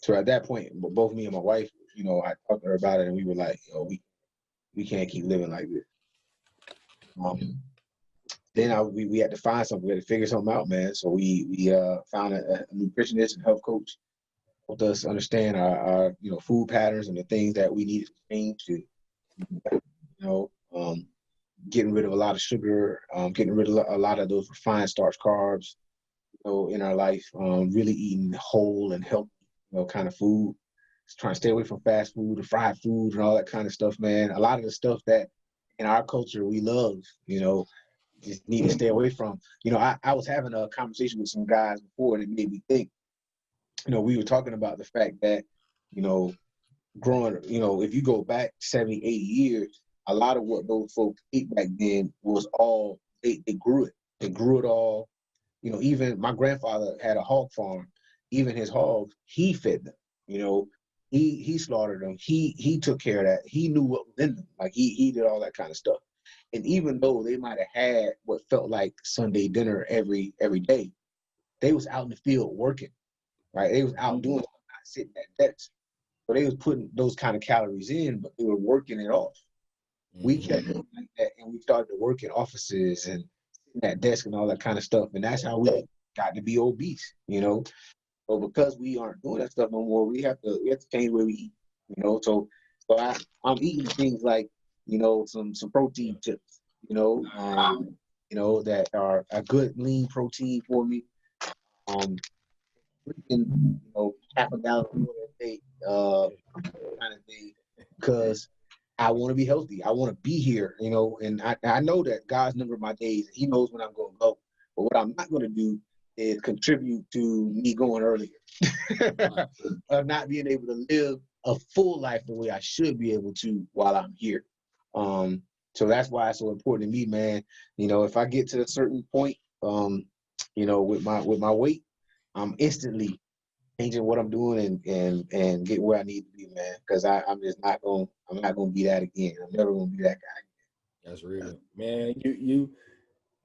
So at that point, both me and my wife, you know, I talked to her about it, and we were like, yo, we can't keep living like this. Then we had to find something. We had to figure something out, man. So we found a nutritionist and health coach, helped us understand our you know, food patterns and the things that we needed to change to, you know, getting rid of a lot of sugar, getting rid of a lot of those refined starch carbs, you know, in our life, really eating whole and healthy, you know, kind of food. Just trying to stay away from fast food and fried food and all that kind of stuff, man. A lot of the stuff that in our culture we love, you know, just need to stay away from. You know, I was having a conversation with some guys before, and it made me think, you know, we were talking about the fact that, you know, growing, you know, if you go back 70, 80 years, a lot of what those folks ate back then was all, they grew it. They grew it all. You know, even my grandfather had a hog farm. Even his hogs, he fed them, you know. He slaughtered them. He took care of that. He knew what was in them. Like he did all that kind of stuff. And even though they might have had what felt like Sunday dinner every day, they was out in the field working, right? They was out doing something, not sitting at desks. So they was putting those kind of calories in, but they were working it off. We kept doing like that, and we started to work in offices and sitting at desk and all that kind of stuff. And that's how we got to be obese, you know. So because we aren't doing that stuff no more, we have to change where we eat, you know. So I'm eating things like, you know, some protein chips, you know, that are a good lean protein for me. Drinking, you know, half a gallon of water a day, kind of thing, because I want to be healthy. I want to be here, you know, and I know that God's numbered my days. He knows when I'm going to go. But what I'm not going to do is contribute to me going earlier, of not being able to live a full life the way I should be able to while I'm here. So that's why it's so important to me, man. You know, if I get to a certain point, you know, with my weight, I'm instantly changing what I'm doing and get where I need to be, man. Because I'm just not gonna be that again. I'm never gonna be that guy. That's real, man.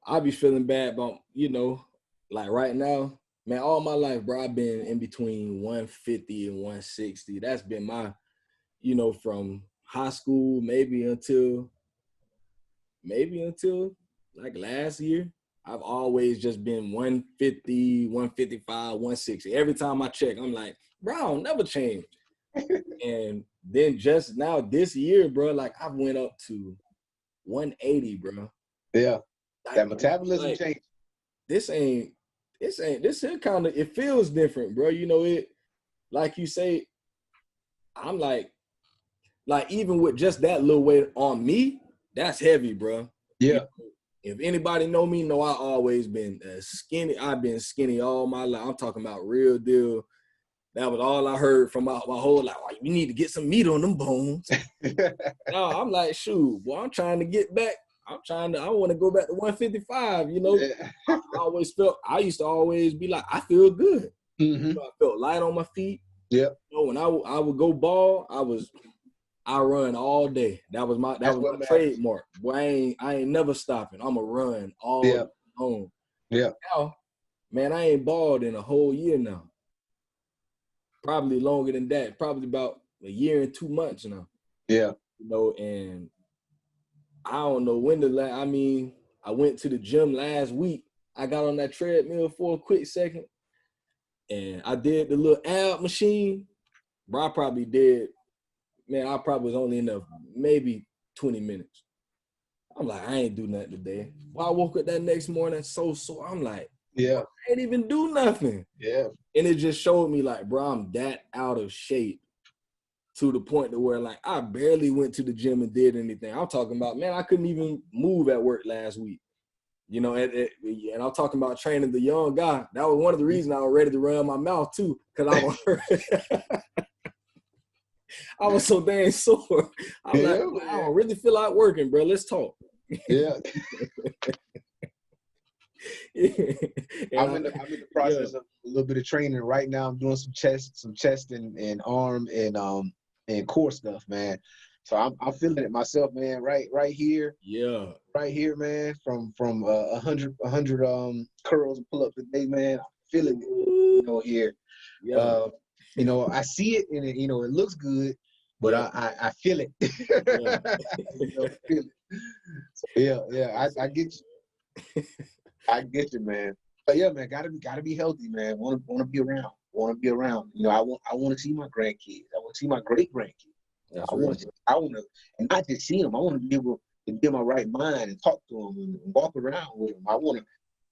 I be feeling bad about, you know, like right now, man. All my life, bro, I've been in between 150 and 160. That's been my, you know, from high school maybe until like last year. I've always just been 150, 155, 160. Every time I check, I'm like, bro, I'll never change. And then just now this year, bro, like I went up to 180, bro. Yeah, that Like, metabolism like change. this ain't this here kind of, it feels different, bro. You know, it, like you say, I'm like even with just that little weight on me, that's heavy, bro. You Yeah, know, if anybody know me, know I always been skinny. I've been skinny all my life. I'm talking about real deal. That was all I heard from my whole life. Like, we need to get some meat on them bones. No, I'm like, shoot, boy, I'm trying to get back. I want to go back to 155, you know. yeah. I used to always be like, I feel good. Mm-hmm. I felt light on my feet. Yeah, You know, when I would go ball, I run all day. That was my that's what matters. trademark. Boy, I ain't never stopping. I'ma run all Yeah, day home. yeah, Now, man, I ain't balled in a whole year now. Probably longer than that. Probably about a year and 2 months now. yeah. You know, and I don't know when I mean, I went to the gym last week. I got on that treadmill for a quick second and I did the little ab machine. Bro, I probably was only in there maybe 20 minutes. I'm like, I ain't do nothing today. Well, I woke up that next morning so sore. I'm like, Yeah, I ain't even do nothing. yeah. And it just showed me like, bro, I'm that out of shape to the point to where like I barely went to the gym and did anything. I'm talking about, man, I couldn't even move at work last week. You know, and I'm talking about training the young guy. That was one of the reasons I was ready to run my mouth too, because I was so dang sore. I'm like, Yeah, I man. don't really feel like working, bro. Let's talk. Yeah. I'm in the Yeah, process of a little bit of training right now. I'm doing some chest and arm and core stuff, man. So I'm feeling it myself, man. Right here, yeah, man. From 100 curls and pull ups a day, man. I'm feeling it, you know, here. yeah, Uh, you know, I see it and you know it looks good, but yeah, I feel it. yeah. You know, feel it. So, yeah. I get you, man. But yeah, man, gotta be healthy, man. Wanna be around. Wanna be around. You know, I want to see my grandkids. I want to see my great grandkids. You know, That's real. I want to, and not just see them. I want to be able to be in my right mind and talk to them and walk around with them. I want to,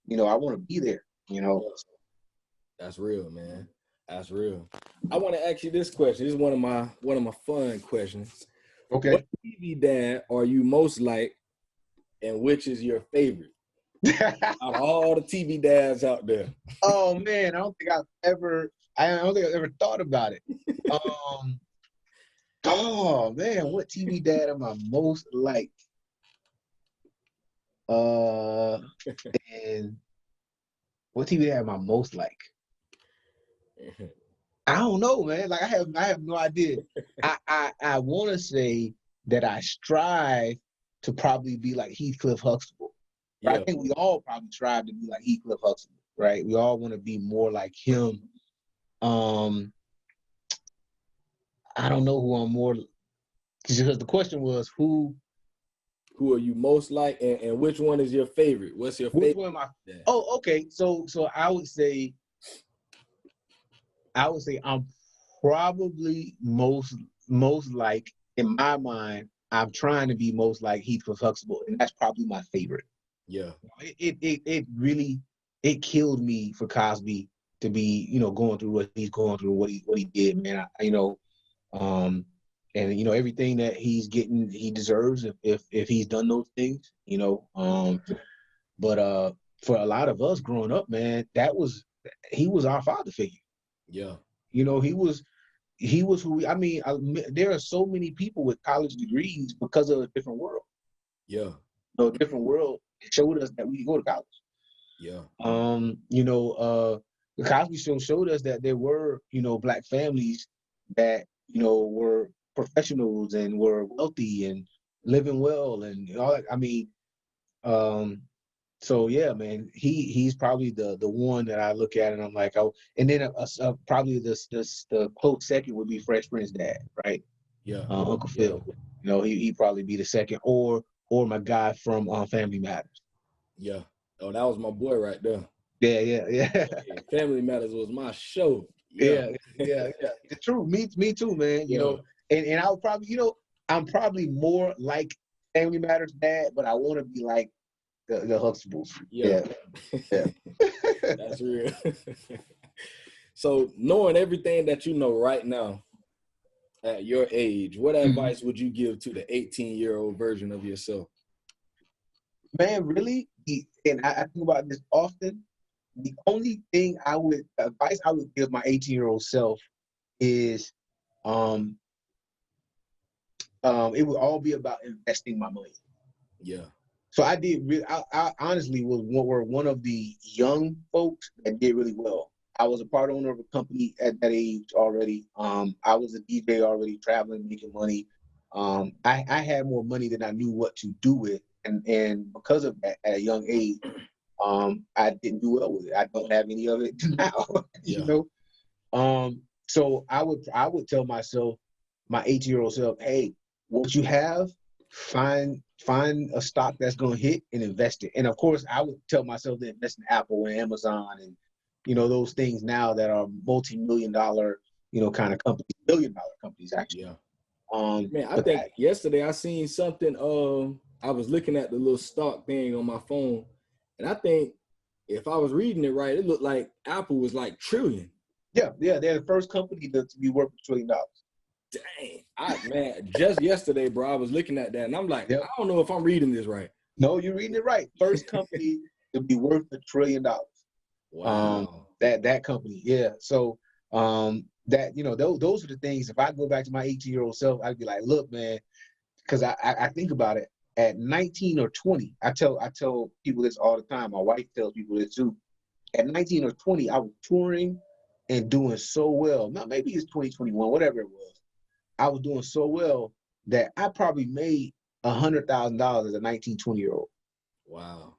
you know, I want to be there. You know. That's real, man. That's real. I want to ask you this question. This is one of my fun questions. What Okay. TV dad are you most like, and which is your favorite out of all the TV dads out there? Oh man, I don't think I've ever thought about it. Um. Oh man, what TV dad am I most like? And what TV dad am I most like? I don't know, man. Like I have no idea. I want to say that I strive to probably be like Heathcliff Huxtable. But Yeah, I think we all probably strive to be like Heathcliff Huxtable, right? We all want to be more like him. I don't know who I'm more, because the question was who are you most like, and which one is your favorite? What's your which favorite? one am I? Yeah. Oh, okay. So I would say I'm probably most like, in my mind, I'm trying to be most like Heathcliff Huxtable, and that's probably my favorite. Yeah, It really it killed me for Cosby to be, going through what he's going through, what he did, man. Um, and everything that he's getting, he deserves if he's done those things, But for a lot of us growing up, man, he was our father figure. yeah, He was who there are so many people with college degrees because of a different world. yeah, A different world showed us that we can go to college. yeah, The Cosby Show showed us that there were, Black families that, were professionals and were wealthy and living well and all that. So yeah, man, he's probably the one that I look at and I'm like, oh, and then probably the close second would be Fresh Prince dad, right? yeah, Uncle yeah, Phil. He'd probably be the second, or my guy from Family Matters. yeah. Oh, that was my boy right there. Yeah. Family Matters was my show. Yeah, Yeah. True. Me too, man. yeah, And I'll probably, I'm probably more like Family Matters dad, but I want to be like the Huxtables. yeah. Yeah. That's real. So, knowing everything that you know right now at your age, what advice would you give to the 18-year-old version of yourself? Man, really? And I think about this often. The only advice I would give my 18-year-old self is, it would all be about investing my money. Yeah. So I did really. I honestly were one of the young folks that did really well. I was a part owner of a company at that age already. I was a DJ already, traveling, making money. I had more money than I knew what to do with, and because of that, at a young age, I didn't do well with it. I don't have any of it now. Yeah. So I would tell myself, my 18-year-old self, hey, what you have, find a stock that's going to hit and invest it. And of course, I would tell myself to invest in Apple and Amazon and those things now that are multi-million-dollar kind of companies, billion-dollar companies actually. Yeah. Man, I think yesterday I seen something. I was looking at the little stock thing on my phone, and I think if I was reading it right, it looked like Apple was like trillion. Yeah, they're the first company to be worth $1 trillion. Dang, just yesterday, bro, I was looking at that, and I'm like, yep. I don't know if I'm reading this right. No, you're reading it right. First company to be worth $1 trillion. Wow. That company, yeah. So that those are the things. If I go back to my 18-year-old self, I'd be like, look, man, because I think about it. At 19 or 20, I tell people this all the time. My wife tells people this too. At 19 or 20, I was touring and doing so well. Now maybe it's 2021, whatever it was. I was doing so well that I probably made $100,000 as a 19, 20-year-old. Wow.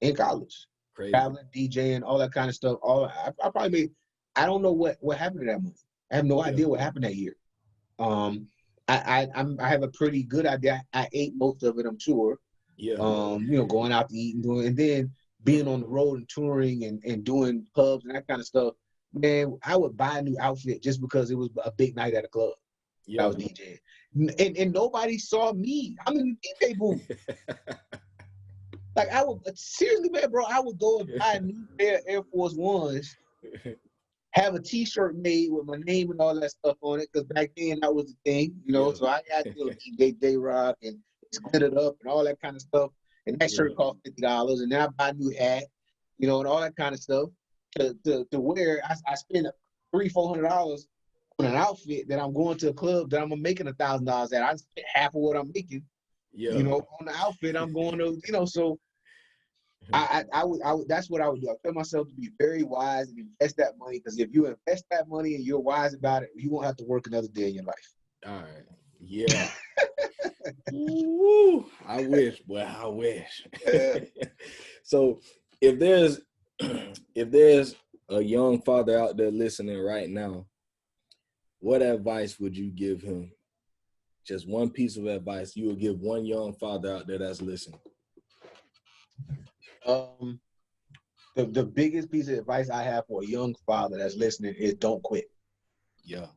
In college. Crazy. Traveling, DJing, all that kind of stuff. I probably made, I don't know what happened to that money. I have no idea what happened that year. I have a pretty good idea. I ate most of it, I'm sure. Yeah. Going out to eat and then being on the road and touring and doing pubs and that kind of stuff. Man, I would buy a new outfit just because it was a big night at a club. Yeah. I was DJing. And nobody saw me. I'm in the DJ booth. Like I would seriously, man, bro, I would go and buy a new pair of Air Force Ones, have a T-shirt made with my name and all that stuff on it, because back then that was the thing, So I got DJ J-Rock and it's glittered up and all that kind of stuff. And that shirt cost $50, and then I buy a new hat, and all that kind of stuff to wear. I spend $300-400 on an outfit that I'm going to a club that I'm making $1,000 at. I spent half of what I'm making. On the outfit I'm going to, so I would, that's what I would do. I tell myself to be very wise and invest that money, because if you invest that money and you're wise about it, you won't have to work another day in your life. All right. Yeah. Woo, I wish, boy, I wish. So if there's if there's a young father out there listening right now, what advice would you give him? Just one piece of advice you would give one young father out there that's listening. The biggest piece of advice I have for a young father that's listening is don't quit. Yeah.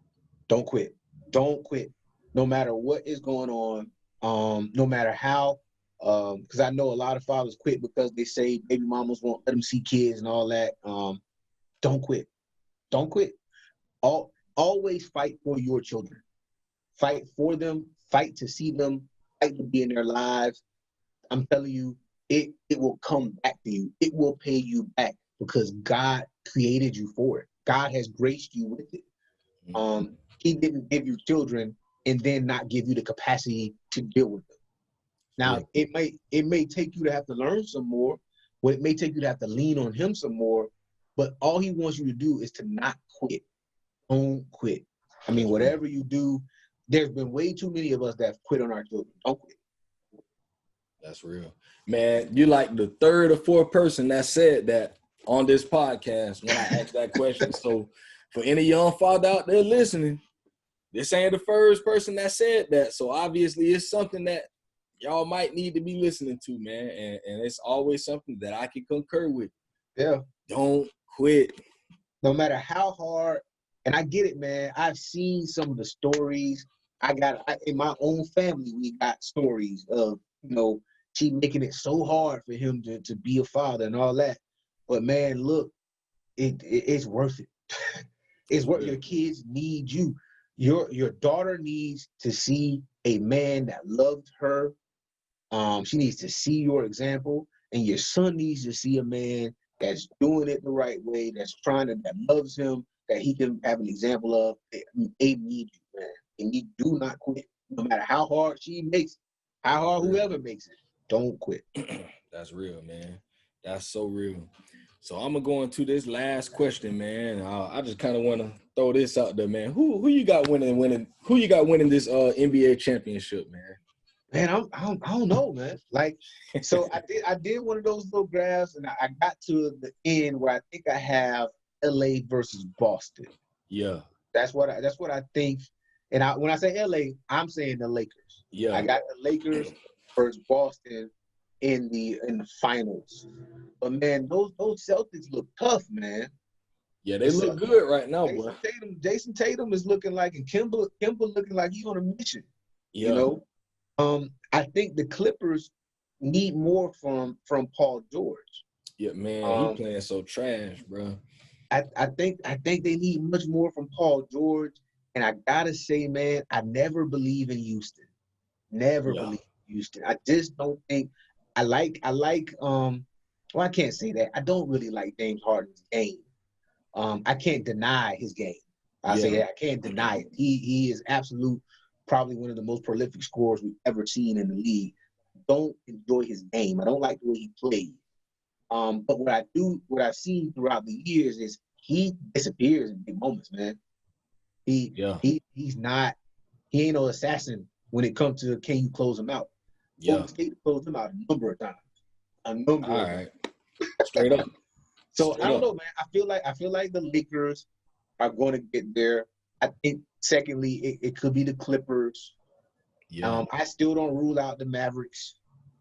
Don't quit. Don't quit. No matter what is going on, no matter how, because I know a lot of fathers quit because they say baby mamas won't let them see kids and all that. Don't quit. Don't quit. Always fight for your children. Fight for them. Fight to see them. Fight to be in their lives. I'm telling you, it will come back to you. It will pay you back because God created you for it. God has graced you with it. He didn't give you children and then not give you the capacity to deal with them. Now, it may take you to have to learn some more, or it may take you to have to lean on him some more, but all he wants you to do is to not quit. Don't quit. I mean, whatever you do, there's been way too many of us that have quit on our children. Don't quit. That's real. Man, you like the third or fourth person that said that on this podcast when I asked that question. So for any young father out there listening, this ain't the first person that said that. So obviously it's something that y'all might need to be listening to, man. And it's always something that I can concur with. Yeah. Don't quit. No matter how hard, and I get it, man. I've seen some of the stories. In my own family, we got stories of, she making it so hard for him to be a father and all that. But man, look, it's worth it. It's worth. Your kids need you. Your daughter needs to see a man that loved her. She needs to see your example, and your son needs to see a man that's doing it the right way, that loves him, that he can have an example of. They need you, man. And you do not quit. No matter how hard she makes it, how hard whoever makes it, don't quit. That's real, man. That's so real. So I'm gonna go into this last question, man. I just kind of want to throw this out there, man. Who you got winning? Who you got winning this NBA championship, man? Man, I don't know, man. Like, so I did one of those little graphs, and I got to the end where I think I have LA versus Boston. Yeah, that's what I think. And when I say LA, I'm saying the Lakers. Yeah, I got the Lakers versus Boston in the finals. But man, those Celtics look tough, man. Yeah, they look good right now, boy. Jason Tatum is looking like, and Kimba looking like he's on a mission. Yeah. I think the Clippers need more from Paul George. Yeah, man, he playing so trash, bro. I think they need much more from Paul George. And I gotta say, man, I never believe in Houston. Never believe in Houston. I just don't think I like well, I can't say that. I don't really like James Harden's game. I can't deny his game. I say that. I can't deny it. He is probably one of the most prolific scorers we've ever seen in the league. Don't enjoy his game. I don't like the way he plays. But what I've seen throughout the years is he disappears in big moments, man. He's not. He ain't no assassin when it comes to can you close him out. Golden State closed him out a number of times. All right. Straight up. So I don't know, man. I feel like the Lakers are going to get there. I think secondly, it could be the Clippers. Yeah. I still don't rule out the Mavericks.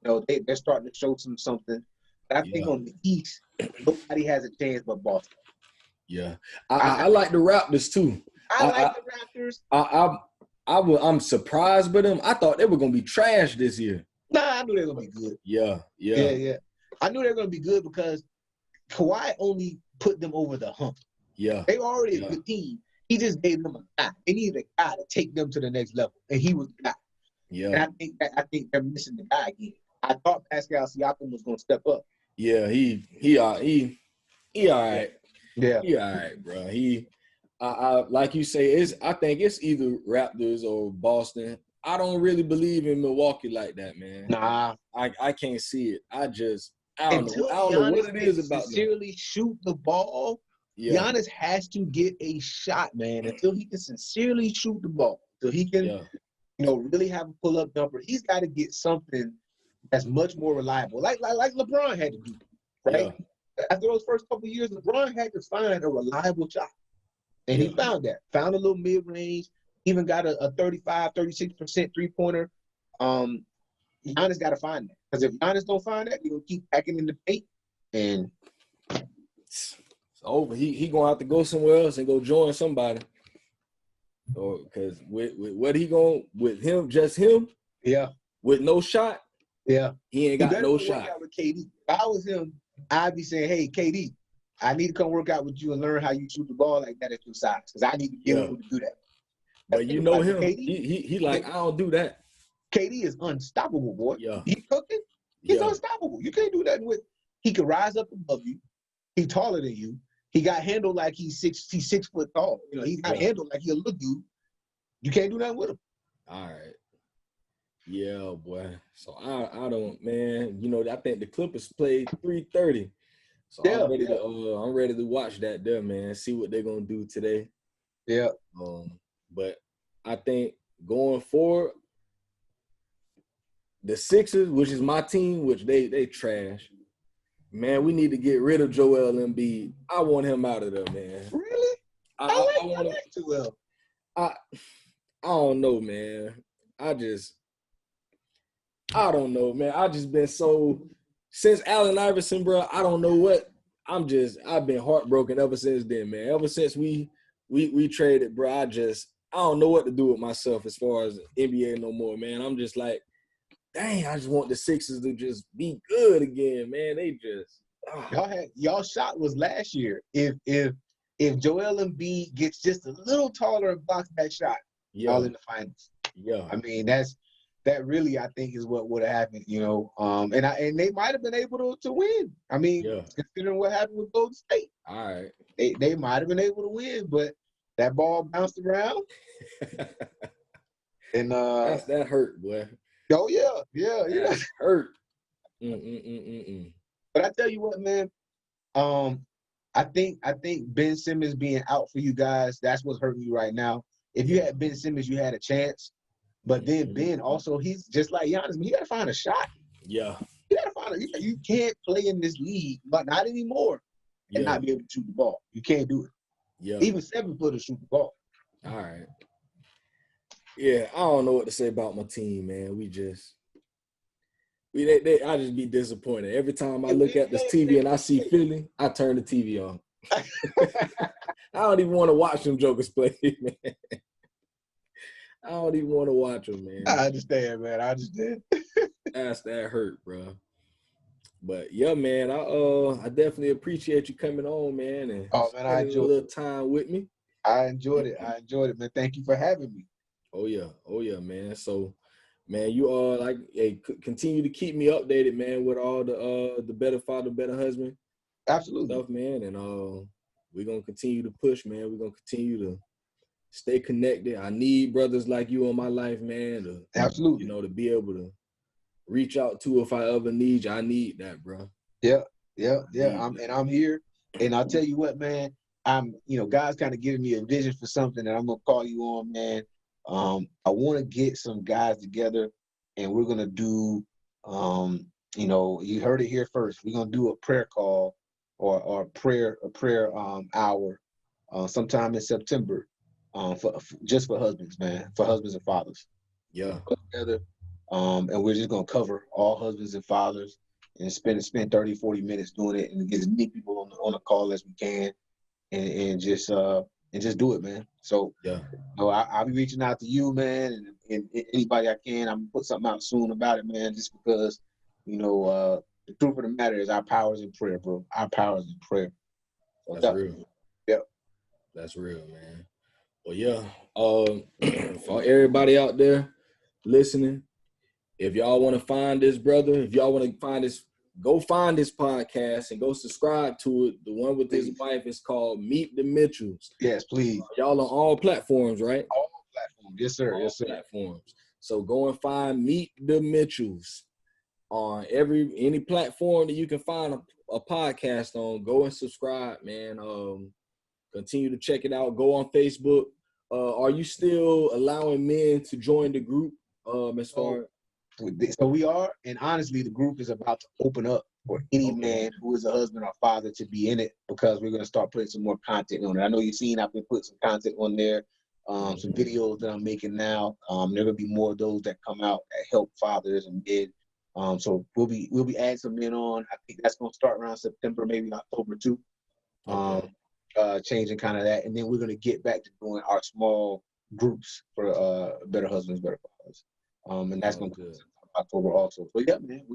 They're starting to show something. But I think on the East, nobody has a chance but Boston. Yeah. I like the Raptors too. I like the Raptors. I'm surprised by them. I thought they were gonna be trash this year. Nah, I knew they were gonna be good. Yeah. I knew they were gonna be good because Kawhi only put them over the hump. Yeah. They were already a good team. He just gave them a guy. They needed a guy to take them to the next level, and he was the guy. Yeah. And I think they're missing the guy again. I thought Pascal Siakam was gonna step up. Yeah, he all right. Yeah. He all right, bro. I like you say, I think it's either Raptors or Boston. I don't really believe in Milwaukee like that, man. Nah. I can't see it. until I don't know what Giannis it can is about them. sincerely shoot the ball, Yeah, Giannis has to get a shot, man. Until he can sincerely shoot the ball, until he can, yeah, really have a pull-up jumper, he's got to get something that's much more reliable, like LeBron had to do, right? yeah, After those first couple of years, LeBron had to find a reliable shot, and he yeah. found that. Found a little mid-range, even got a 35, 36% three-pointer. Giannis got to find that, because if Giannis don't find that, he'll keep packing in the paint, and It's over. He gonna have to go somewhere else and go join somebody. Or because with what he going with him, just him yeah, with no shot, yeah. he ain't He got better no go work shot. out with KD. If I was him, I'd be saying, "Hey, KD, I need to come work out with you and learn how you shoot the ball like that at your size, because I need to be Yeah, able to do that." but Think you know about it, him. KD. He like I don't do that. KD is unstoppable, boy. Yeah, He cooking. He's yeah, unstoppable. You can't do nothing with. He can rise up above you. He's taller than you. He got handled like he's 6 foot tall. He's got yeah. handled like he'll look dude. You can't do nothing with him. All right. Yeah, boy. So I don't, man. I think the Clippers played 3:30. So Yeah, I'm ready to watch that there, man. See what they're gonna do today. yeah. But I think going forward, the Sixers, which is my team, which they trash. Man, we need to get rid of Joel Embiid. I want him out of there, man. Really? I I want like Joel. I I don't know, man. I don't know, man. I just been so since Allen Iverson, bro. I don't know what. I've been heartbroken ever since then, man. Ever since we traded, bro. I don't know what to do with myself as far as NBA no more, man. I'm just like, dang, I just want the Sixers to just be good again, man. They just Y'all shot was last year. If Joel Embiid gets just a little taller and blocks that shot, y'all in the finals. Yeah. I mean, that really, I think, is what would have happened, and they might have been able to win. I mean, considering what happened with Golden State. All right. They might have been able to win, but that ball bounced around. And that hurt, boy. Oh yeah. That hurt. But I tell you what, man, I think Ben Simmons being out for you guys, that's what's hurting you right now. If you had Ben Simmons, you had a chance. But then Ben also, he's just like Giannis. You got to find a shot. Yeah. You got to find you can't play in this league, but not anymore, and not be able to shoot the ball. You can't do it. Yeah. Even 7-footers shoot the ball. All right. Yeah, I don't know what to say about my team, man. I just be disappointed. Every time I look at this TV and I see Philly, I turn the TV on. I don't even want to watch them jokers play, man. I don't even want to watch them, man. I understand, man. I understand. That hurt, bro. But yeah, man, I definitely appreciate you coming on, man, and I enjoyed a little time with me. I enjoyed it, man. Thank you for having me. Oh yeah, man. So, man, you continue to keep me updated, man, with all the better father, better husband, absolutely stuff, man, and we're gonna continue to push, man. We're gonna continue to stay connected. I need brothers like you in my life, man. Absolutely. To be able to reach out to if I ever need you. I need that, bro. Yeah. I'm here, and I'll tell you what, man. God's kind of giving me a vision for something that I'm gonna call you on, man. I want to get some guys together, and we're gonna do. You heard it here first. We're gonna do a prayer call or a prayer hour, sometime in September, just for husbands, man, for husbands and fathers. Yeah. Together, and we're just gonna cover all husbands and fathers, and spend 30, 40 minutes doing it, and get as many people on the call as we can, and just do it, man. So yeah, I'll be reaching out to you, man, and anybody I can. I'm gonna put something out soon about it, man, just because, the truth of the matter is our power is in prayer, bro. Our power is in prayer. So that's real. Yep. That's real, man. Well, yeah. For everybody out there listening, if y'all want to find this brother, if y'all want to find this, go find this podcast and go subscribe to it. The one with his wife is called Meet the Mitchells. Yes, please. Y'all on all platforms, right? All platforms. Yes, sir. All yes, sir. Platforms. So go and find Meet the Mitchells. on any platform that you can find a podcast on. Go and subscribe, man. Continue to check it out. Go on Facebook. Are you still allowing men to join the group? As far So we are, and honestly, the group is about to open up for any man who is a husband or father to be in it, because we're going to start putting some more content on it. I know you've seen I've been putting some content on there, some videos that I'm making now. There are going to be more of those that come out that help fathers and men. So we'll be adding some men on. I think that's going to start around September, maybe October too. Changing kind of that, and then we're going to get back to doing our small groups for Better Husbands, Better Fathers. And that's going to come in October also. So yeah, man,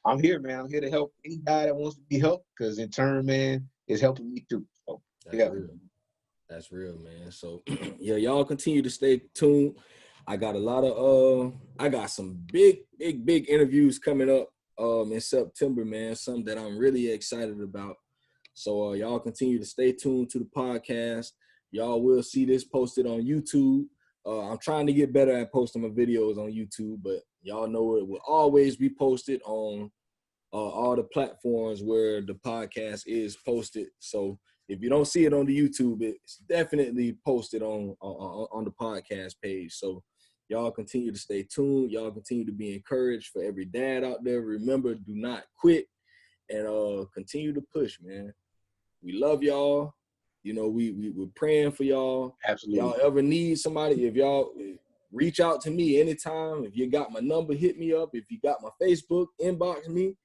I'm here, man. I'm here to help any guy that wants to be helped, because in turn, man, it's helping me too. So that's real, man. So yeah, y'all continue to stay tuned. I got I got some big interviews coming up in September, man. Something that I'm really excited about. So y'all continue to stay tuned to the podcast. Y'all will see this posted on YouTube. I'm trying to get better at posting my videos on YouTube, but y'all know it will always be posted on all the platforms where the podcast is posted. So if you don't see it on the YouTube, it's definitely posted on the podcast page. So y'all continue to stay tuned. Y'all continue to be encouraged. For every dad out there, remember, do not quit, and continue to push, man. We love y'all. You know, we're praying for y'all. Absolutely. Y'all ever need somebody, if y'all reach out to me anytime. If you got my number, hit me up. If you got my Facebook, inbox me.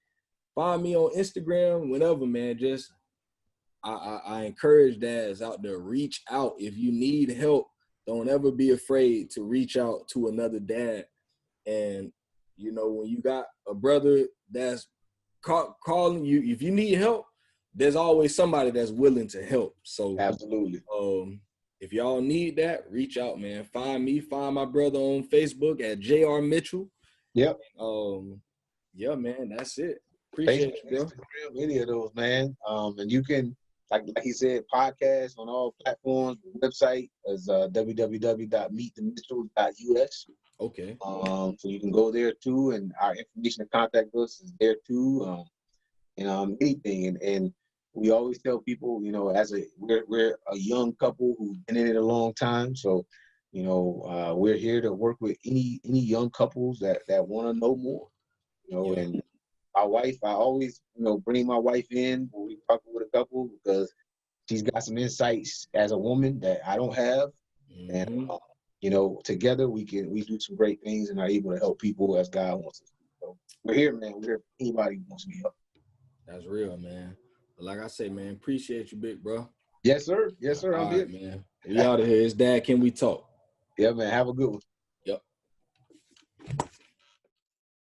Find me on Instagram, whenever, man. Just I encourage dads out there, reach out. If you need help, don't ever be afraid to reach out to another dad. And, you know, when you got a brother that's calling you, if you need help, there's always somebody that's willing to help. So absolutely. If y'all need that, reach out, man. Find me, find my brother on Facebook at JR Mitchell. Yep. Yeah, man, that's it. Appreciate you, bro. Instagram, any of those, man. And you can, like he said, podcast on all platforms. The website is www.meetthemitchells.us. Okay. So you can go there too, and our information to contact us is there too. Anything, and we always tell people, you know, we're a young couple who've been in it a long time, so you know, we're here to work with any young couples that want to know more, you know. And my wife, I always, you know, bring my wife in when we talk with a couple, because she's got some insights as a woman that I don't have, and you know, together we do some great things and are able to help people as God wants us to. So we're here, man. We're here for anybody who wants to be helped. That's real, man. But like I say, man, appreciate you, big bro. Yes, sir. Yes, sir. I'm here, man. We out of here. It's Dad. Can we talk? Yeah, man. Have a good one. Yep.